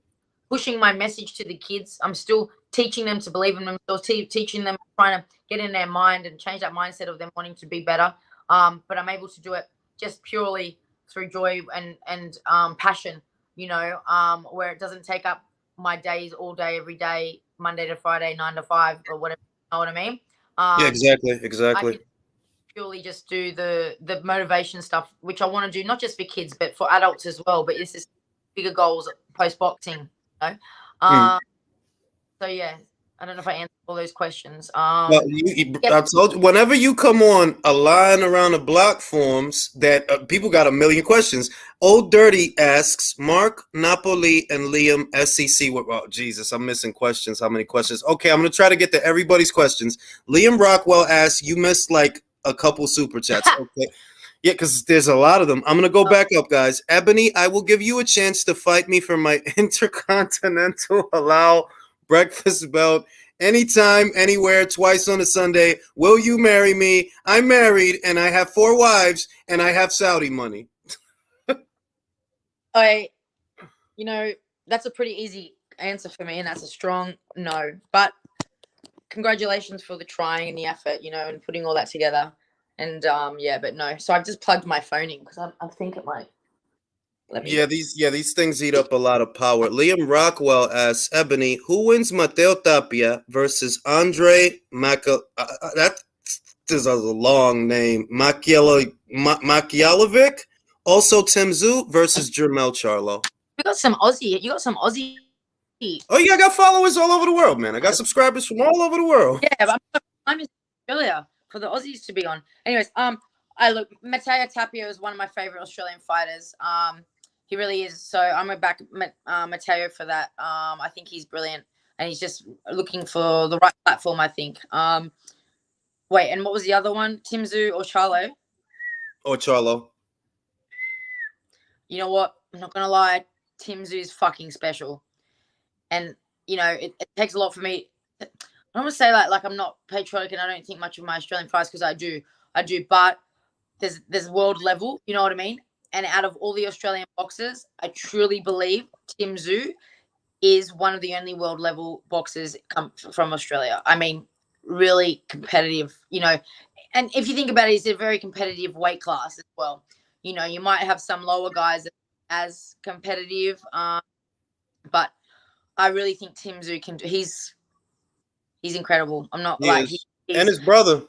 pushing my message to the kids. I'm still teaching them to believe in themselves, teaching them, trying to get in their mind and change that mindset of them wanting to be better. But I'm able to do it just purely through joy and passion, where it doesn't take up my days all day, every day, Monday to Friday, 9 to 5 or whatever. You know what I mean? Yeah, exactly. I can purely just do the motivation stuff, which I want to do not just for kids but for adults as well. But this is bigger goals post boxing. So yeah, I don't know if I answered all those questions. Well, I told you, whenever you come on a line around the block forums, that people got a million questions. Old Dirty asks, Mark, Napoli, and Liam, SEC. Oh, Jesus, I'm missing questions. How many questions? Okay, I'm going to try to get to everybody's questions. Liam Rockwell asks, you missed like a couple super chats. Okay. Yeah, because there's a lot of them. I'm going to go back up, guys. Ebony, I will give you a chance to fight me for my Intercontinental Halal breakfast belt. Anytime, anywhere, twice on a Sunday. Will you marry me? I'm married, and I have 4 wives, and I have Saudi money. That's a pretty easy answer for me, and that's a strong no. But congratulations for the trying and the effort, and putting all that together. And but no. So I've just plugged my phone in because I think it might. These things eat up a lot of power. Liam Rockwell asks Ebony, who wins Mateo Tapia versus Andre that is a long name. Makialovic. Also Tim Tszyu versus Jermel Charlo. You got some Aussie. Oh yeah, I got followers all over the world, man. I got subscribers from all over the world. Yeah, but I'm just earlier for the Aussies to be on. Anyways, Mateo Tapia is one of my favorite Australian fighters. He really is. So I'm gonna back Mateo for that. I think he's brilliant, and he's just looking for the right platform, I think. Wait, and what was the other one? Tim Tszyu or Charlo? Or Charlo. You know what? I'm not gonna lie. Tim Tszyu is fucking special, and it takes a lot for me. I don't want to say like I'm not patriotic and I don't think much of my Australian fighters, because I do, but there's world level. You know what I mean? And out of all the Australian boxers, I truly believe Tim Tszyu is one of the only world level boxers come from Australia. I mean, really competitive, and if you think about it, it's a very competitive weight class as well. You might have some lower guys as competitive, but I really think Tim Tszyu can. He's incredible. I'm not and his brother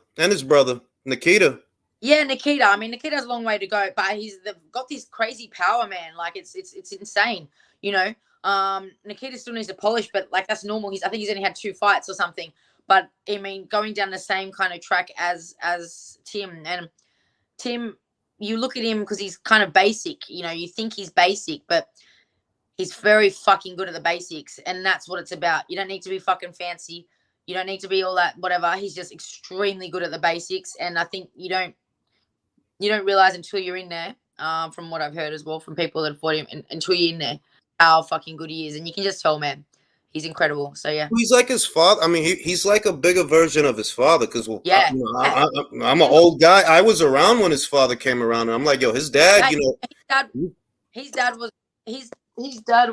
Nikita. Yeah, Nikita. I mean, Nikita's a long way to go, but they've got this crazy power, man. Like it's insane. Nikita still needs to polish, but like that's normal. I think he's only had 2 fights or something. But I mean, going down the same kind of track as Tim, and Tim, you look at him because he's kind of basic. You think he's basic, but he's very fucking good at the basics, and that's what it's about. You don't need to be fucking fancy. You don't need to be all that whatever. He's just extremely good at the basics, and I think you don't realize until you're in there, from what I've heard as well from people that have fought him, until you're in there, how fucking good he is. And you can just tell, man, he's incredible. So, yeah. He's like his father. I mean, he's like a bigger version of his father because I'm an old guy. I was around when his father came around, and I'm like, yo, his dad, His dad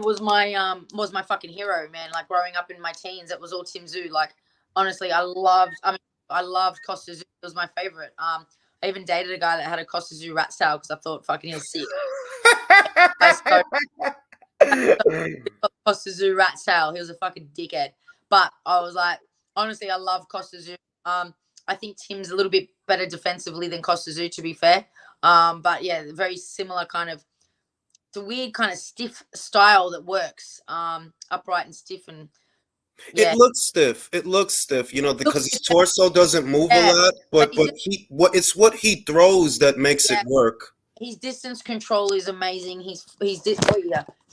was my fucking hero, man. Like, growing up in my teens, it was all Tim Tszyu. Like, honestly, I loved Costa Tszyu. It was my favorite. I even dated a guy that had a Costa Tszyu rat tail because I thought fucking he was sick. Costa Tszyu rat tail. He was a fucking dickhead. But I was like, honestly, I love Costa Tszyu. I think Tim's a little bit better defensively than Costa Tszyu, to be fair. But yeah, very similar kind of. It's a weird kind of stiff style that works. Upright and stiff and. Yeah. It looks stiff, because his torso doesn't move a lot, but it's what he throws that makes it work. His distance control is amazing. He's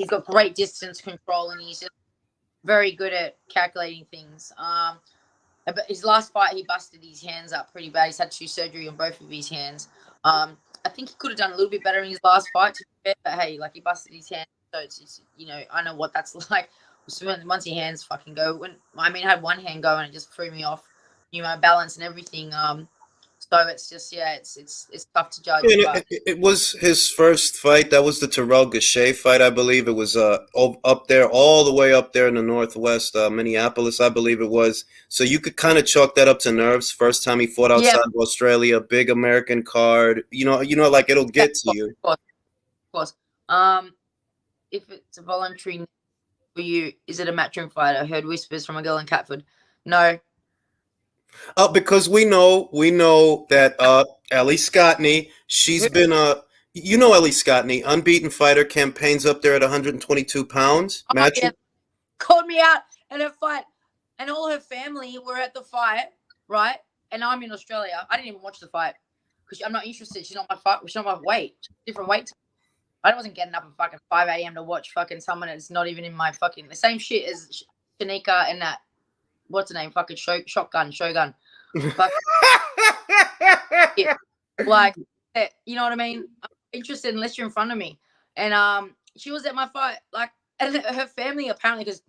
got great distance control, and he's just very good at calculating things. But his last fight, he busted his hands up pretty bad. He's had 2 surgery on both of his hands. I think he could have done a little bit better in his last fight, to be fair, but hey, like he busted his hand, so it's I know what that's like. once your hands fucking go. I had one hand go and it just threw me off, my balance and everything. So it's just it's tough to judge. And But it was his first fight. That was the Terrell Gausha fight, I believe. It was up there, all the way up there in the northwest, Minneapolis, I believe it was. So you could kind of chalk that up to nerves. First time he fought yeah, outside of Australia, big American card. Like it'll yeah, get to you. of course. If it's a voluntary for you, is it a matchroom fight? I heard whispers from a girl in Catford. No. Because we know that Ellie Scottney, she's been Ellie Scottney, unbeaten fighter, campaigns up there at 122 pounds. Oh, yeah, called me out at her fight, and all her family were at the fight, right? And I'm in Australia. I didn't even watch the fight because I'm not interested. She's not my fight. She's not my weight. Different weight. I wasn't getting up at fucking 5 a.m. to watch fucking someone that's not even in my fucking the same shit as Shanika and that what's her name? Fucking Shogun. Fuck, yeah. Like, you know what I mean? I'm interested unless you're in front of me. And she was at my fight, like, and her family apparently, because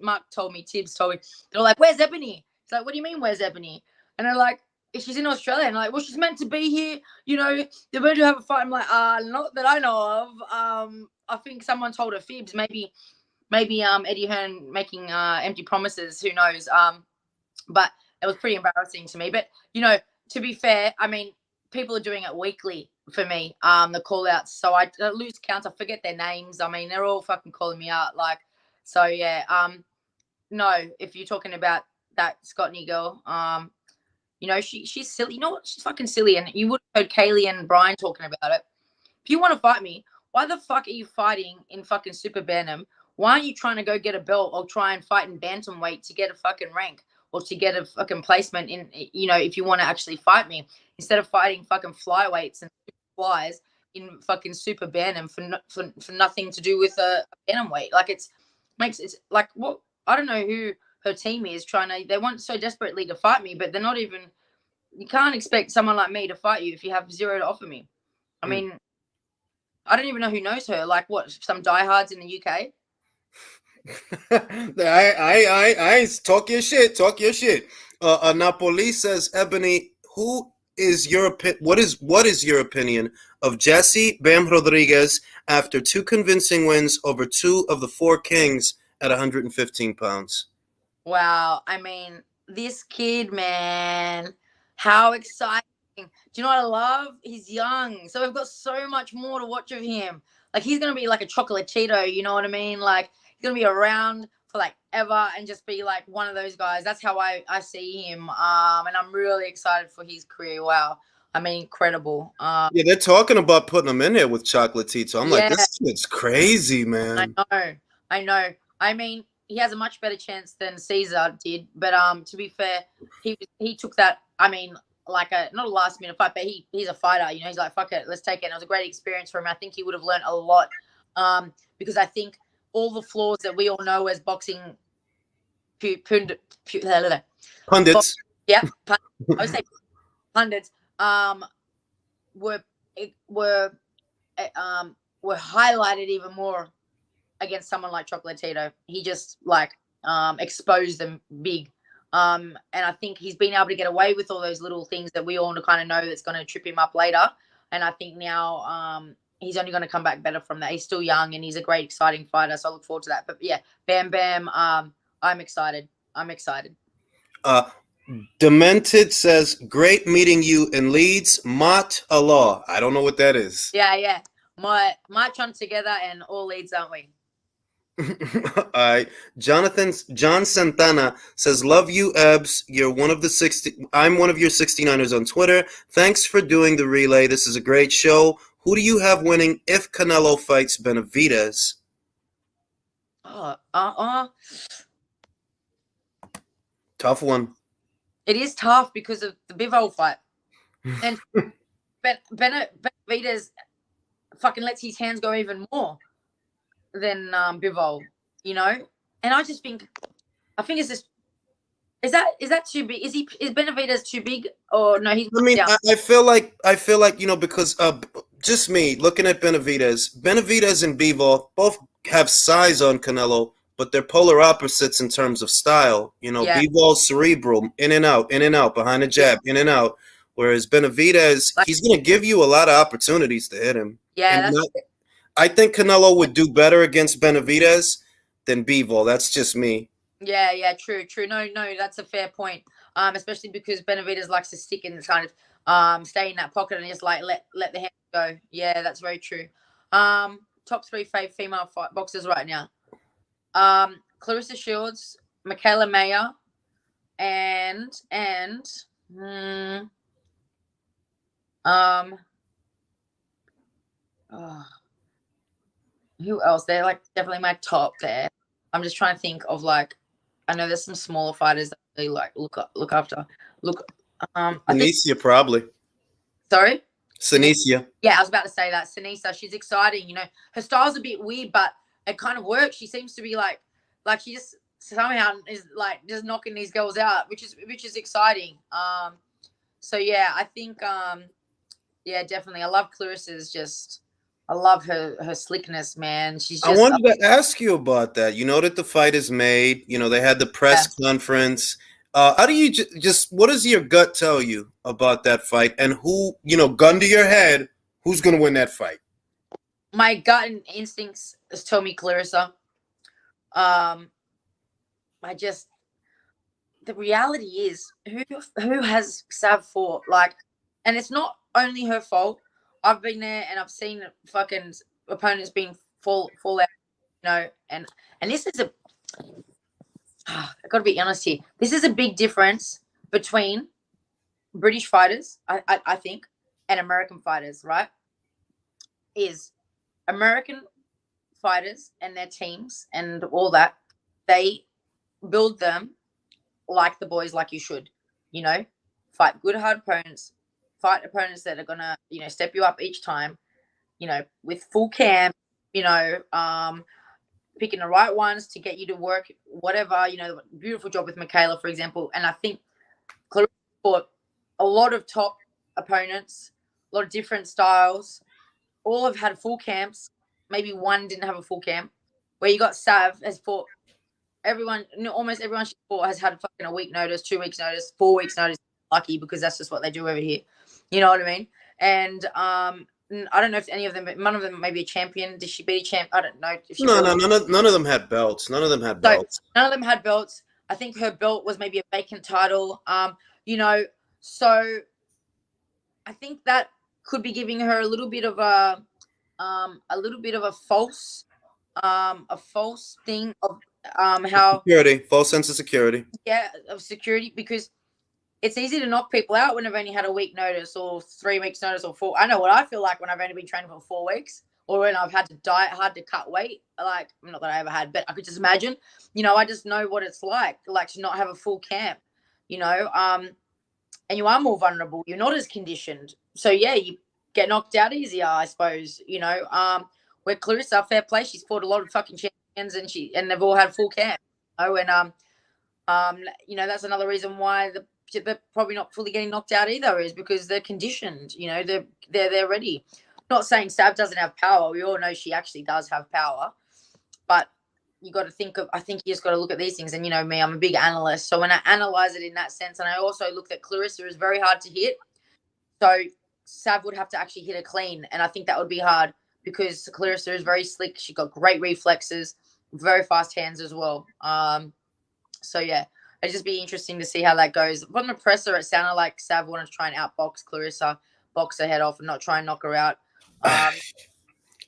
Tibbs told me, they're like, "Where's Ebanie?" It's like, "What do you mean, where's Ebanie?" And they're like, "She's in Australia." And I'm like, "Well, she's meant to be here. They're meant to have a fight." I'm like, not that I know of. I think someone told her fibs. Maybe Eddie Hearn making empty promises. Who knows? But it was pretty embarrassing to me. But to be fair, people are doing it weekly for me. The call outs, so I lose count. I forget their names. They're all fucking calling me out. Like, so yeah. No, if you're talking about that Scottney girl, she's silly. You know what? She's fucking silly. And you would have heard Kaylee and Brian talking about it. If you want to fight me, why the fuck are you fighting in fucking Super Bantam? Why aren't you trying to go get a belt or try and fight in bantamweight to get a fucking rank or to get a fucking placement in, if you want to actually fight me, instead of fighting fucking flyweights and flies in fucking Super Bantam for nothing to do with a bantamweight? Like, it's like, what? I don't know who her team is they want so desperately to fight me, but they're not even, you can't expect someone like me to fight you if you have zero to offer me. I don't even know who knows her. Like, what, some diehards in the UK? I talk your shit. Napoli says, Ebanie, what is your opinion of Jesse Bam Rodriguez after 2 convincing wins over 2 of the 4 kings at 115 pounds? Wow. This kid, man, how exciting. Do you know what I love? He's young. So we've got so much more to watch of him. Like, he's going to be like a chocolatito, you know what I mean? Like, he's going to be around for like ever and just be like one of those guys. That's how I see him. And I'm really excited for his career. Wow. Incredible. Yeah, they're talking about putting him in there with Chocolatito. I'm like, this kid's crazy, man. I know. He has a much better chance than Caesar did. But to be fair, he took that. Like not a last minute fight, but he's a fighter. He's like, fuck it, let's take it. And it was a great experience for him. I think he would have learned a lot, because I think all the flaws that we all know as boxing pundits. Yeah, I would say pundits. Were highlighted even more against someone like Chocolatito. He just exposed them big. And I think he's been able to get away with all those little things that we all kind of know that's going to trip him up later. And I think now he's only going to come back better from that. He's still young and he's a great, exciting fighter. So I look forward to that. But yeah, Bam Bam, I'm excited. Demented says, great meeting you in Leeds. Mat Allah. I don't know what that is. Yeah. March on together and all Leeds, aren't we? All right. John Santana says, love you, Ebs. You're one of the 60. I'm one of your 69ers on Twitter. Thanks for doing the relay. This is a great show. Who do you have winning if Canelo fights Benavidez? Tough one. It is tough because of the Bivol fight. And Benavidez fucking lets his hands go even more than Bivol, And I just think, it's just, is that too big? Is Benavidez too big or no? I feel like because just me looking at Benavidez and Bivol both have size on Canelo, but they're polar opposites in terms of style. You know, Yeah, Bivol's cerebral, in and out, behind the yeah, jab, in and out. Whereas Benavidez, like he's going to give you a lot of opportunities to hit him. yeah, And that's I think Canelo would do better against Benavidez than Bivol. That's just me. yeah, yeah, true, true. No, no, that's a fair point. Especially because Benavidez likes to stick in the kind of stay in that pocket and just like let the hand go. Yeah, that's very true. Top three female boxers right now. Clarissa Shields, Michaela Mayer, and mm, um oh, who else? They're like definitely my top there. I'm just trying to think of like I know there's some smaller fighters that I really like look after. Look I think Sinicia, probably. sorry? Sinisa. Sinicia. Yeah, I was about to say that. Sinisa, she's exciting, you know. Her style's a bit weird, but it kind of works. She seems to be like she just somehow is like just knocking these girls out, which is exciting. So yeah, I think yeah, definitely. I love Clarissa's just I love her slickness, man. She's I just wanted to ask you about that. You know that the fight is made. You know they had the press yeah. conference. How do you just? What does your gut tell you about that fight? And who, gun to your head, who's going to win that fight? My gut and instincts tell me Clarissa. Um, I just the reality is who has Sav fought like, and it's not only her fault. I've been there and I've seen fucking opponents being fall out, you know, and this is a I got to be honest here. This is a big difference between British fighters, I think, and American fighters. Right? Is American fighters and their teams and all that they build them like the boys, like you should, you know, fight good hard opponents, fight opponents that are gonna, you know, step you up each time, you know, with full camp, you know, picking the right ones to get you to work, whatever, you know, beautiful job with Michaela, for example. And I think Clarissa fought a lot of top opponents, a lot of different styles, all have had full camps. Maybe one didn't have a full camp. Where you got Sav has fought everyone, almost everyone she fought has had fucking a week notice, 2 weeks notice, 4 weeks notice. Lucky because that's just what they do over here. You know what I mean? And I don't know if any of them, but one of them may be a champion. Did she beat a champ? I don't know if she No, beat. no, none of them had belts. None of them had So belts. none of them had belts. I think her belt was maybe a vacant title. You know, so I think that could be giving her a little bit of a false thing of how Security, false sense of security. yeah of security because it's easy to knock people out when I've only had a week notice or 3 weeks notice or four. I know what I feel like when I've only been training for 4 weeks or when I've had to diet hard to cut weight. Like not that I ever had, but I could just imagine. You know, I just know what it's like to not have a full camp. You know, and you are more vulnerable. You're not as conditioned. So yeah, you get knocked out easier, I suppose. You know, where Clarissa, fair play, she's fought a lot of fucking champions and they've all had full camp. Oh, and you know, that's another reason why they're probably not fully getting knocked out either, is because they're conditioned. You know, they're ready. Not saying Sav doesn't have power. We all know she actually does have power, but you got to think of. I think you just got to look at these things. And you know me, I'm a big analyst, so when I analyze it in that sense, and I also look at Clarissa is very hard to hit. So Sav would have to actually hit her clean, and I think that would be hard because Clarissa is very slick. She got great reflexes, very fast hands as well. So yeah, it'd just be interesting to see how that goes. From the presser, it sounded like Sav wanted to try and outbox Clarissa, box her head off, and not try and knock her out. You know,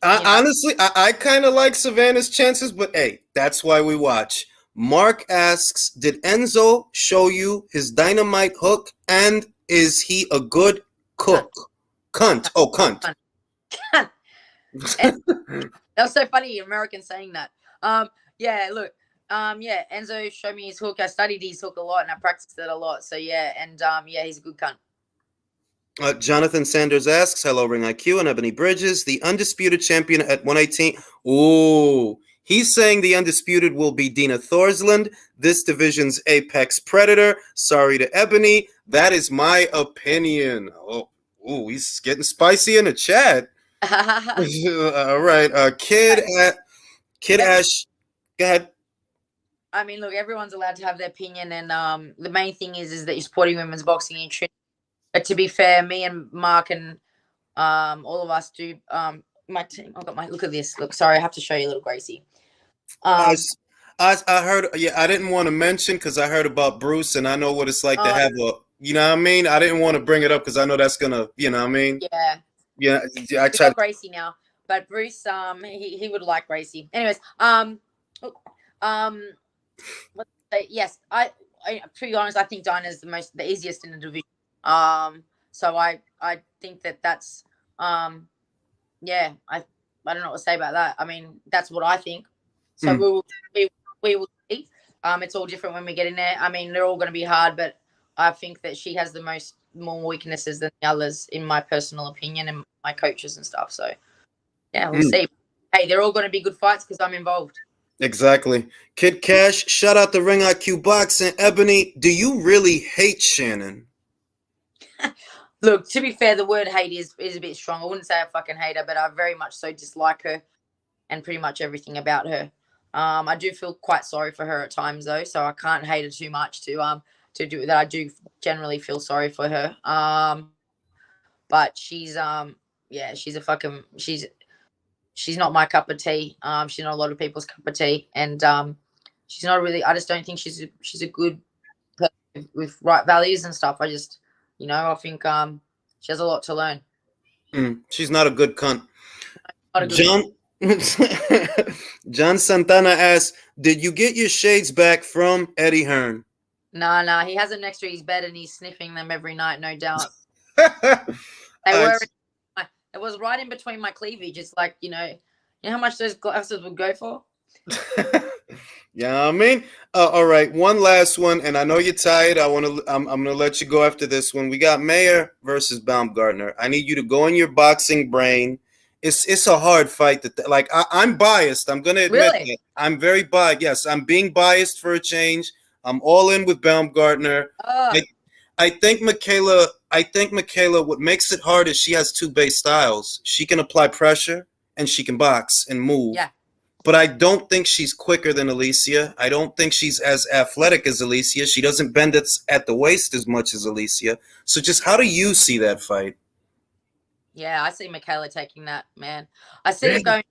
Honestly, I kind of like Savannah's chances, but hey, that's why we watch. Mark asks, did Enzo show you his dynamite hook, and is he a good cunt, cook? Cunt. Oh, cunt. cunt, cunt. And that was so funny, American saying that. Yeah, look, yeah, Enzo showed me his hook. I studied his hook a lot and I practiced it a lot. So yeah, and yeah, he's a good cunt. Jonathan Sanders asks, hello, Ring IQ and Ebony Bridges, the undisputed champion at 118. Ooh, he's saying the undisputed will be Dina Thorsland, this division's apex predator. Sorry to Ebony. That is my opinion. Oh, ooh, he's getting spicy in the chat. All right. Kid Ebony, Ash, go ahead. I mean, look, everyone's allowed to have their opinion, and the main thing is that you're supporting women's boxing in Trinidad. But to be fair, me and Mark and all of us do. My team. I've got my look at this. Look, sorry, I have to show you, little Gracie. I, I heard, yeah, I didn't want to mention because I heard about Bruce and I know what it's like to have a, you know what I mean? I didn't want to bring it up because I know that's going to, you know what I mean? Yeah. Yeah, I We tried. got Gracie now, but Bruce, he would like Gracie. Anyways, um, yes, to be honest, I think Dinah's the easiest in the division. So I think that's yeah, I don't know what to say about that. I mean, that's what I think. So we will see. It's all different when we get in there. I mean, they're all going to be hard, but I think that she has the more weaknesses than the others, in my personal opinion, and my coaches and stuff. So yeah, we'll see. Hey, they're all going to be good fights because I'm involved. Exactly. Kid Cash, shout out to Ring IQ Boxing. Ebony, do you really hate Shannon? Look, to be fair, the word hate is a bit strong. I wouldn't say I fucking hate her, but I very much so dislike her and pretty much everything about her. I do feel quite sorry for her at times though, so I can't hate her too much to do that. I do generally feel sorry for her. But she's yeah, she's not my cup of tea. She's not a lot of people's cup of tea, and she's not really. I just don't think she's a good person with right values and stuff. I just, I think she has a lot to learn. She's not a good cunt. Not a good John John Santana asks, "Did you get your shades back from Eddie Hearn?" No, he has them next to his bed and he's sniffing them every night, no doubt. They I, were. It was right in between my cleavage. It's like, you know how much those glasses would go for. yeah, I mean, all right. One last one, and I know you're tired. I'm gonna let you go after this one. We got Mayer versus Baumgartner. I need you to go in your boxing brain. It's a hard fight. I'm biased. I'm gonna admit Really? that. I'm very biased. Yes, I'm being biased for a change. I'm all in with Baumgartner. I, I think Michaela. I think Michaela. What makes it hard is she has two base styles. She can apply pressure and she can box and move. Yeah. But I don't think she's quicker than Alicia. I don't think she's as athletic as Alicia. She doesn't bend it at the waist as much as Alicia. So just how do you see that fight? Yeah, I see Michaela taking that, man. I see it going.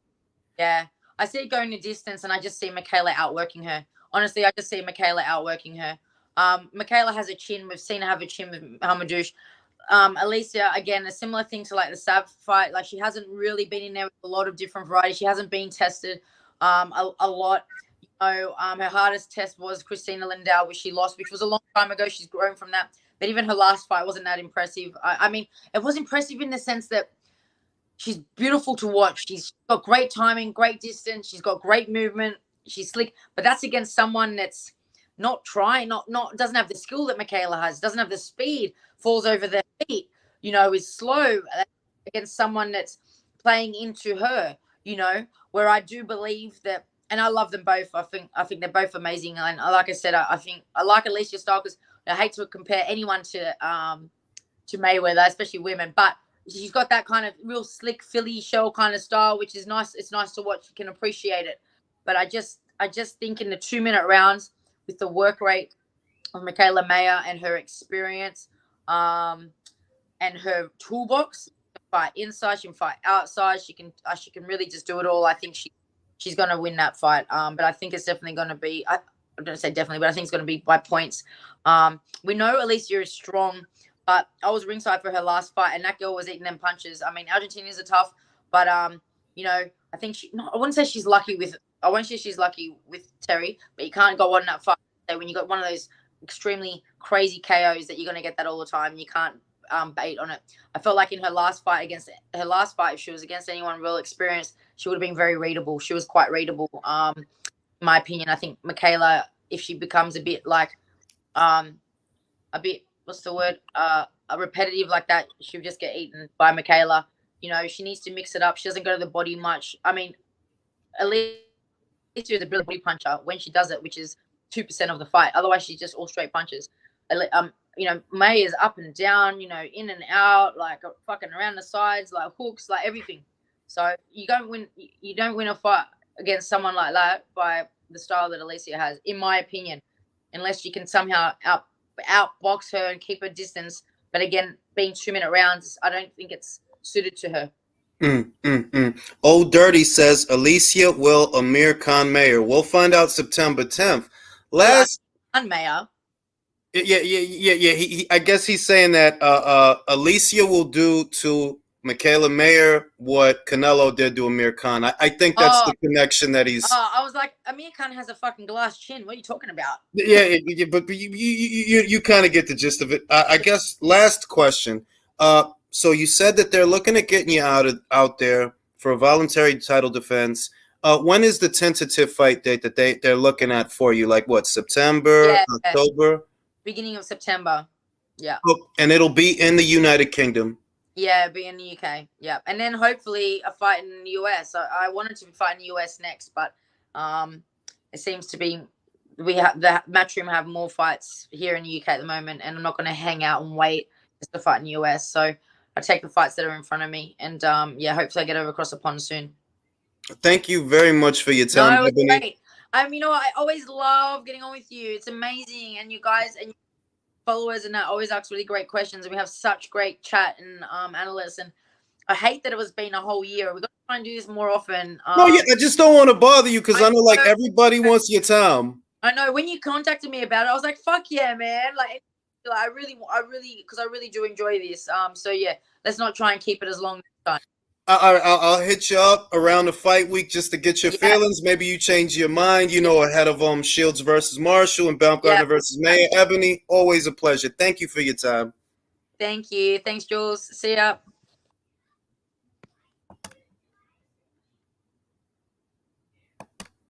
Yeah, I see it going the distance, and I just see Michaela outworking her. Honestly, I just see Michaela outworking her. Michaela has a chin. We've seen her have a chin with Hamadouche. Alicia, again, a similar thing to like the Sav fight. Like, she hasn't really been in there with a lot of different varieties. She hasn't been tested a lot. Her hardest test was Christina Lindau, which she lost, which was a long time ago. She's grown from that. But even her last fight wasn't that impressive. I mean, it was impressive in the sense that she's beautiful to watch. She's got great timing, great distance. She's got great movement. She's slick. But that's against someone that's not trying, not doesn't have the skill that Michaela has, doesn't have the speed, falls over their feet, is slow against someone that's playing into her, where I do believe that, and I love them both. I think they're both amazing. And like I said, I think I like Alicia's style because I hate to compare anyone to Mayweather, especially women, but she's got that kind of real slick Philly show kind of style, which is nice. It's nice to watch. You can appreciate it. But I just think in the 2-minute rounds, with the work rate of Michaela Mayer and her experience, and her toolbox, she can fight inside, she can fight outside. She can really just do it all. I think she's going to win that fight. But I think it's definitely going to be. I don't say definitely, but I think it's going to be by points. We know Alicia is strong. But I was ringside for her last fight, and that girl was eating them punches. I mean, Argentinians are tough, but I think I wouldn't say she's lucky with. I won't say she's lucky with Terry, but you can't go on that fight. So when you got one of those extremely crazy KOs that you're going to get that all the time, you can't bait on it. I felt like in her last fight, if she was against anyone real experienced, she would have been very readable. She was quite readable. In my opinion, I think Michaela, if she becomes a bit like, a bit. What's the word? Repetitive like that, she'll just get eaten by Michaela. She needs to mix it up. She doesn't go to the body much. I mean, at least she's a brilliant body puncher when she does it, which is 2% of the fight. Otherwise, she's just all straight punches. May is up and down, in and out, like fucking around the sides, like hooks, like everything. So you don't win a fight against someone like that by the style that Alicia has, in my opinion, unless you can somehow outbox her and keep her distance. But again, being 2-minute rounds, I don't think it's suited to her. Old Dirty says Alicia will Amir Khan Mayer. We'll find out September 10th. Last, Mayer. yeah. I guess he's saying that Alicia will do to Michaela Mayer what Canelo did to Amir Khan. I think that's the connection that he's. I was like, Amir Khan has a fucking glass chin. What are you talking about? Yeah, but you kind of get the gist of it. I guess last question. So you said that they're looking at getting you out there for a voluntary title defense. When is the tentative fight date that they're looking at for you? Like what, September, October? Beginning of September. Yeah. Oh, and it'll be in the United Kingdom. Yeah, it'll be in the UK. Yeah. And then hopefully a fight in the US. I wanted to fight in the US next, but it seems to be the Matchroom have more fights here in the UK at the moment, and I'm not going to hang out and wait just to fight in the US. So I take the fights that are in front of me, and hopefully I get over across the pond soon. Thank you very much for your time. No, it's great. I always love getting on with you. It's amazing, and you guys and your followers and that always ask really great questions, and we have such great chat and analysts. And I hate that it was been a whole year. We've got to try and do this more often. I just don't want to bother you because I know like everybody wants your time. I know when you contacted me about it, I was like, "Fuck yeah, man!" Like, I really, because I really do enjoy this. So yeah, let's not try and keep it as long as time. I'll hit you up around the fight week just to get your feelings. Maybe you change your mind, ahead of Shields versus Marshall and Baumgartner versus Mayer. Ebanie, always a pleasure. Thank you for your time. Thank you. Thanks, Jules. See ya.